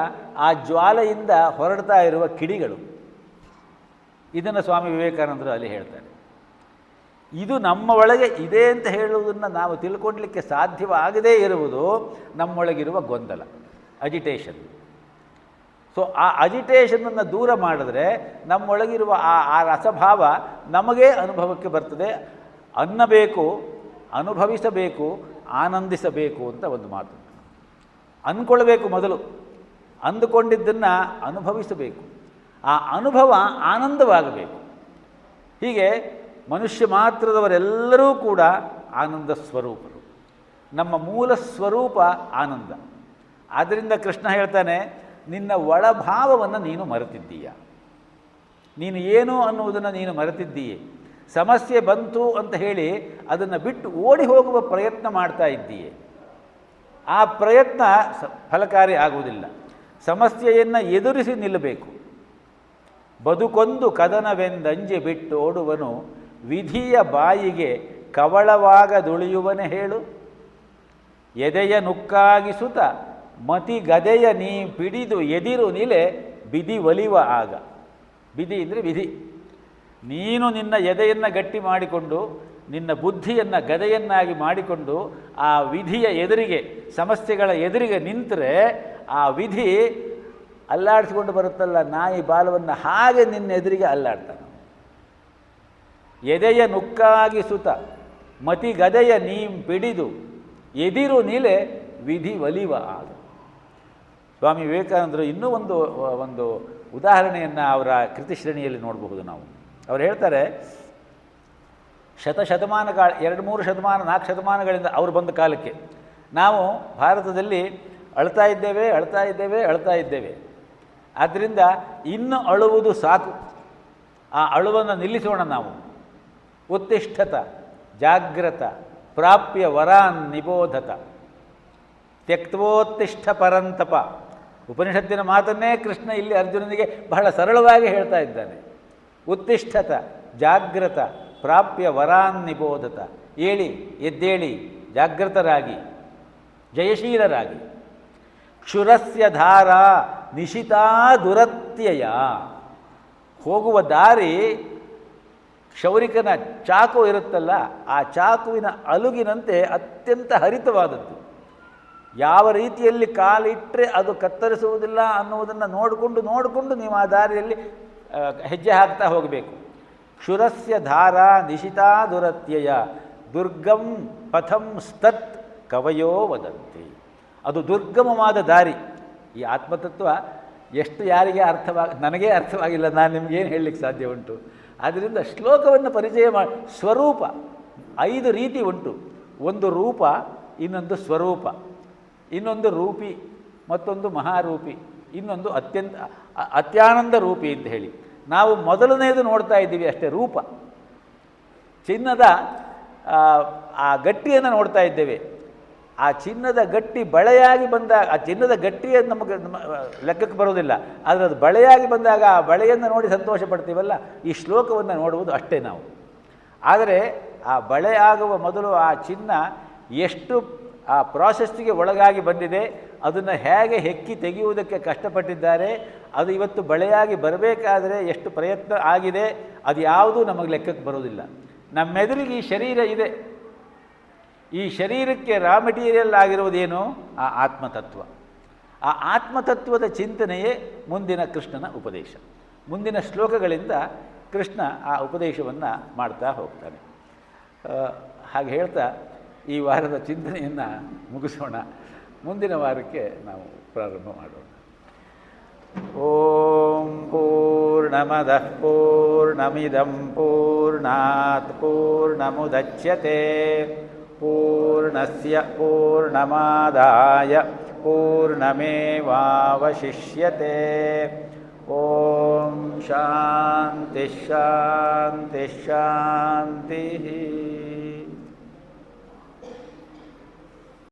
ಆ ಜ್ವಾಲೆಯಿಂದ ಹೊರಡ್ತಾ ಇರುವ ಕಿಡಿಗಳು. ಇದನ್ನು ಸ್ವಾಮಿ ವಿವೇಕಾನಂದರು ಅಲ್ಲಿ ಹೇಳ್ತಾರೆ. ಇದು ನಮ್ಮ ಒಳಗೆ ಇದೆ ಅಂತ ಹೇಳುವುದನ್ನು ನಾವು ತಿಳ್ಕೊಳ್ಲಿಕ್ಕೆ ಸಾಧ್ಯವಾಗದೇ ಇರುವುದು ನಮ್ಮೊಳಗಿರುವ ಗೊಂದಲ, ಅಜಿಟೇಷನ್. ಸೊ ಆ ಅಜಿಟೇಷನನ್ನು ದೂರ ಮಾಡಿದ್ರೆ ನಮ್ಮೊಳಗಿರುವ ಆ ರಸಭಾವ ನಮಗೇ ಅನುಭವಕ್ಕೆ ಬರ್ತದೆ. ಅನ್ನಬೇಕು, ಅನುಭವಿಸಬೇಕು, ಆನಂದಿಸಬೇಕು ಅಂತ ಒಂದು ಮಾತು. ಅಂದ್ಕೊಳ್ಬೇಕು ಮೊದಲು, ಅಂದುಕೊಂಡಿದ್ದನ್ನು ಅನುಭವಿಸಬೇಕು, ಆ ಅನುಭವ ಆನಂದವಾಗಬೇಕು. ಹೀಗೆ ಮನುಷ್ಯ ಮಾತ್ರದವರೆಲ್ಲರೂ ಕೂಡ ಆನಂದ ಸ್ವರೂಪರು. ನಮ್ಮ ಮೂಲ ಸ್ವರೂಪ ಆನಂದ. ಆದ್ದರಿಂದ ಕೃಷ್ಣ ಹೇಳ್ತಾನೆ, ನಿನ್ನ ಒಳಭಾವವನ್ನು ನೀನು ಮರೆತಿದ್ದೀಯ, ನೀನು ಏನು ಅನ್ನುವುದನ್ನು ನೀನು ಮರೆತಿದ್ದೀಯೆ. ಸಮಸ್ಯೆ ಬಂತು ಅಂತ ಹೇಳಿ ಅದನ್ನು ಬಿಟ್ಟು ಓಡಿ ಹೋಗುವ ಪ್ರಯತ್ನ ಮಾಡ್ತಾ ಇದ್ದೀಯೆ. ಆ ಪ್ರಯತ್ನ ಫಲಕಾರಿ ಆಗುವುದಿಲ್ಲ. ಸಮಸ್ಯೆಯನ್ನು ಎದುರಿಸಿ ನಿಲ್ಲಬೇಕು. ಬದುಕೊಂದು ಕದನವೆಂದಂಜೆ ಬಿಟ್ಟು ಓಡುವನು, ವಿಧಿಯ ಬಾಯಿಗೆ ಕವಳವಾಗದುಳಿಯುವನೇ ಹೇಳು. ಎದೆಯ ನುಕ್ಕಾಗಿಸುತ್ತ ಮತಿ ಗದೆಯ ನೀ ಪಿಡಿದು ಎದಿರು ನಿಲೆ ಬಿದಿ ಒಲಿವ ಆಗ. ಬಿದಿ ಅಂದರೆ ವಿಧಿ. ನೀನು ನಿನ್ನ ಎದೆಯನ್ನು ಗಟ್ಟಿ ಮಾಡಿಕೊಂಡು, ನಿನ್ನ ಬುದ್ಧಿಯನ್ನು ಗದೆಯನ್ನಾಗಿ ಮಾಡಿಕೊಂಡು ಆ ವಿಧಿಯ ಎದುರಿಗೆ, ಸಮಸ್ಯೆಗಳ ಎದುರಿಗೆ ನಿಂತರೆ ಆ ವಿಧಿ ಅಲ್ಲಾಡಿಸ್ಕೊಂಡು ಬರುತ್ತಲ್ಲ ನಾಯಿ ಬಾಲವನ್ನು, ಹಾಗೆ ನಿನ್ನ ಎದುರಿಗೆ ಅಲ್ಲಾಡ್ತಾನೆ. ಎದೆಯ ನುಕ್ಕಾಗಿಸುತ್ತ ಮತಿ ಗದೆಯ ನೀ ಪಿಡಿದು ಎದಿರು ನಿಲೆ ವಿಧಿ ಒಲಿವ ಆಗ. ಸ್ವಾಮಿ ವಿವೇಕಾನಂದರು ಇನ್ನೂ ಒಂದು ಉದಾಹರಣೆಯನ್ನು ಅವರ ಕೃತಿಶ್ರೇಣಿಯಲ್ಲಿ ನೋಡಬಹುದು ನಾವು. ಅವರು ಹೇಳ್ತಾರೆ, ಶತಮಾನಗಳ 2-3 ಶತಮಾನ 4 ಶತಮಾನಗಳಿಂದ ಅವರು ಬಂದ ಕಾಲಕ್ಕೆ ನಾವು ಭಾರತದಲ್ಲಿ ಅಳ್ತಾ ಇದ್ದೇವೆ. ಆದ್ದರಿಂದ ಇನ್ನು ಅಳುವುದು ಸಾಕು, ಆ ಅಳುವನ್ನು ನಿಲ್ಲಿಸೋಣ ನಾವು. ಉತ್ತಿಷ್ಠತ ಜಾಗ್ರತ ಪ್ರಾಪ್ಯ ವರಾನ್ ನಿಬೋಧತ ತ್ಯಕ್ತವೋತ್ತಿಷ್ಠ ಪರಂತಪ. ಉಪನಿಷತ್ತಿನ ಮಾತನ್ನೇ ಕೃಷ್ಣ ಇಲ್ಲಿ ಅರ್ಜುನನಿಗೆ ಬಹಳ ಸರಳವಾಗಿ ಹೇಳ್ತಾ ಇದ್ದಾನೆ. ಉತ್ತಿಷ್ಠತ ಜಾಗ್ರತ ಪ್ರಾಪ್ಯ ವರಾನ್ ನಿಬೋಧತ. ಎದ್ದೇಳಿ ಜಾಗೃತರಾಗಿ, ಜಯಶೀಲರಾಗಿ. ಕ್ಷುರಸ್ಯ ಧಾರ ನಿಶಿತಾ ದುರತ್ಯಯ. ಹೋಗುವ ದಾರಿ ಕ್ಷೌರಿಕನ ಚಾಕು ಇರುತ್ತಲ್ಲ, ಆ ಚಾಕುವಿನ ಅಲುಗಿನಂತೆ ಅತ್ಯಂತ ಹರಿತವಾದದ್ದು. ಯಾವ ರೀತಿಯಲ್ಲಿ ಕಾಲಿಟ್ಟರೆ ಅದು ಕತ್ತರಿಸುವುದಿಲ್ಲ ಅನ್ನುವುದನ್ನು ನೋಡಿಕೊಂಡು ನೀವು ಆ ದಾರಿಯಲ್ಲಿ ಹೆಜ್ಜೆ ಹಾಕ್ತಾ ಹೋಗಬೇಕು. ಕ್ಷುರಸ್ಯ ಧಾರ ನಿಶಿತಾ ದುರತ್ಯಯ ದುರ್ಗಂ ಪಥಂ ಸ್ತತ್ ಕವಯೋ ವದಂತಿ. ಅದು ದುರ್ಗಮವಾದ ದಾರಿ. ಈ ಆತ್ಮತತ್ವ ಎಷ್ಟು ಯಾರಿಗೆ ನನಗೇ ಅರ್ಥವಾಗಿಲ್ಲ, ನಾನು ನಿಮಗೇನು ಹೇಳಲಿಕ್ಕೆ ಸಾಧ್ಯ ಉಂಟು. ಆದ್ದರಿಂದ ಶ್ಲೋಕವನ್ನು ಪರಿಚಯ ಮಾಡಿ. ಸ್ವರೂಪ 5 ರೀತಿ ಉಂಟು. ಒಂದು ರೂಪ, ಇನ್ನೊಂದು ಸ್ವರೂಪ, ಇನ್ನೊಂದು ರೂಪಿ, ಮತ್ತೊಂದು ಮಹಾರೂಪಿ, ಇನ್ನೊಂದು ಅತ್ಯಾನಂದ ರೂಪಿ ಅಂತ ಹೇಳಿ. ನಾವು ಮೊದಲನೇದು ನೋಡ್ತಾ ಇದ್ದೀವಿ ಅಷ್ಟೇ, ರೂಪ. ಚಿನ್ನದ ಆ ಗಟ್ಟಿಯನ್ನು ನೋಡ್ತಾ ಇದ್ದೇವೆ. ಆ ಚಿನ್ನದ ಗಟ್ಟಿ ಬಳೆಯಾಗಿ ಬಂದಾಗ, ಆ ಚಿನ್ನದ ಗಟ್ಟಿಯನ್ನು ನಮಗೆ ಲೆಕ್ಕಕ್ಕೆ ಬರೋದಿಲ್ಲ, ಆದರೆ ಅದು ಬಳೆಯಾಗಿ ಬಂದಾಗ ಆ ಬಳೆಯನ್ನು ನೋಡಿ ಸಂತೋಷ ಪಡ್ತೀವಲ್ಲ, ಈ ಶ್ಲೋಕವನ್ನು ನೋಡುವುದು ಅಷ್ಟೇ ನಾವು. ಆದರೆ ಆ ಬಳೆ ಆಗುವ ಮೊದಲು ಆ ಚಿನ್ನ ಎಷ್ಟು ಆ ಪ್ರಾಸೆಸ್ಸಿಗೆ ಒಳಗಾಗಿ ಬಂದಿದೆ, ಅದನ್ನು ಹೇಗೆ ಹೆಕ್ಕಿ ತೆಗೆಯುವುದಕ್ಕೆ ಕಷ್ಟಪಟ್ಟಿದ್ದಾರೆ, ಅದು ಇವತ್ತು ಬಳೆಯಾಗಿ ಬರಬೇಕಾದರೆ ಎಷ್ಟು ಪ್ರಯತ್ನ ಆಗಿದೆ, ಅದು ಯಾವುದೂ ನಮಗೆ ಲೆಕ್ಕಕ್ಕೆ ಬರೋದಿಲ್ಲ. ನಮ್ಮೆದುರಿಗೆ ಈ ಶರೀರ ಇದೆ. ಈ ಶರೀರಕ್ಕೆ ರಾ ಮೆಟೀರಿಯಲ್ ಆಗಿರುವುದೇನು? ಆ ಆತ್ಮತತ್ವ. ಆ ಆತ್ಮತತ್ವದ ಚಿಂತನೆಯೇ ಮುಂದಿನ ಕೃಷ್ಣನ ಉಪದೇಶ. ಮುಂದಿನ ಶ್ಲೋಕಗಳಿಂದ ಕೃಷ್ಣ ಆ ಉಪದೇಶವನ್ನು ಮಾಡ್ತಾ ಹೋಗ್ತಾನೆ. ಹಾಗೆ ಹೇಳ್ತಾ ಈ ವಾರದ ಚಿಂತನೆಯನ್ನು ಮುಗಿಸೋಣ. ಮುಂದಿನ ವಾರಕ್ಕೆ ನಾವು ಪ್ರಾರಂಭ ಮಾಡೋಣ. ಓಂ ಪೂರ್ಣಮದಃ ಪೂರ್ಣಮಿದಂ ಪೂರ್ಣಾತ್ ಪೂರ್ಣಮುದಚ್ಯತೆ ಪೂರ್ಣಸ್ಯ ಪೂರ್ಣಮಾದಾಯ ಪೂರ್ಣಮೇವಾವಶಿಷ್ಯತೆ. ಓಂ ಶಾಂತಿ ಶಾಂತಿ ಶಾಂತಿ.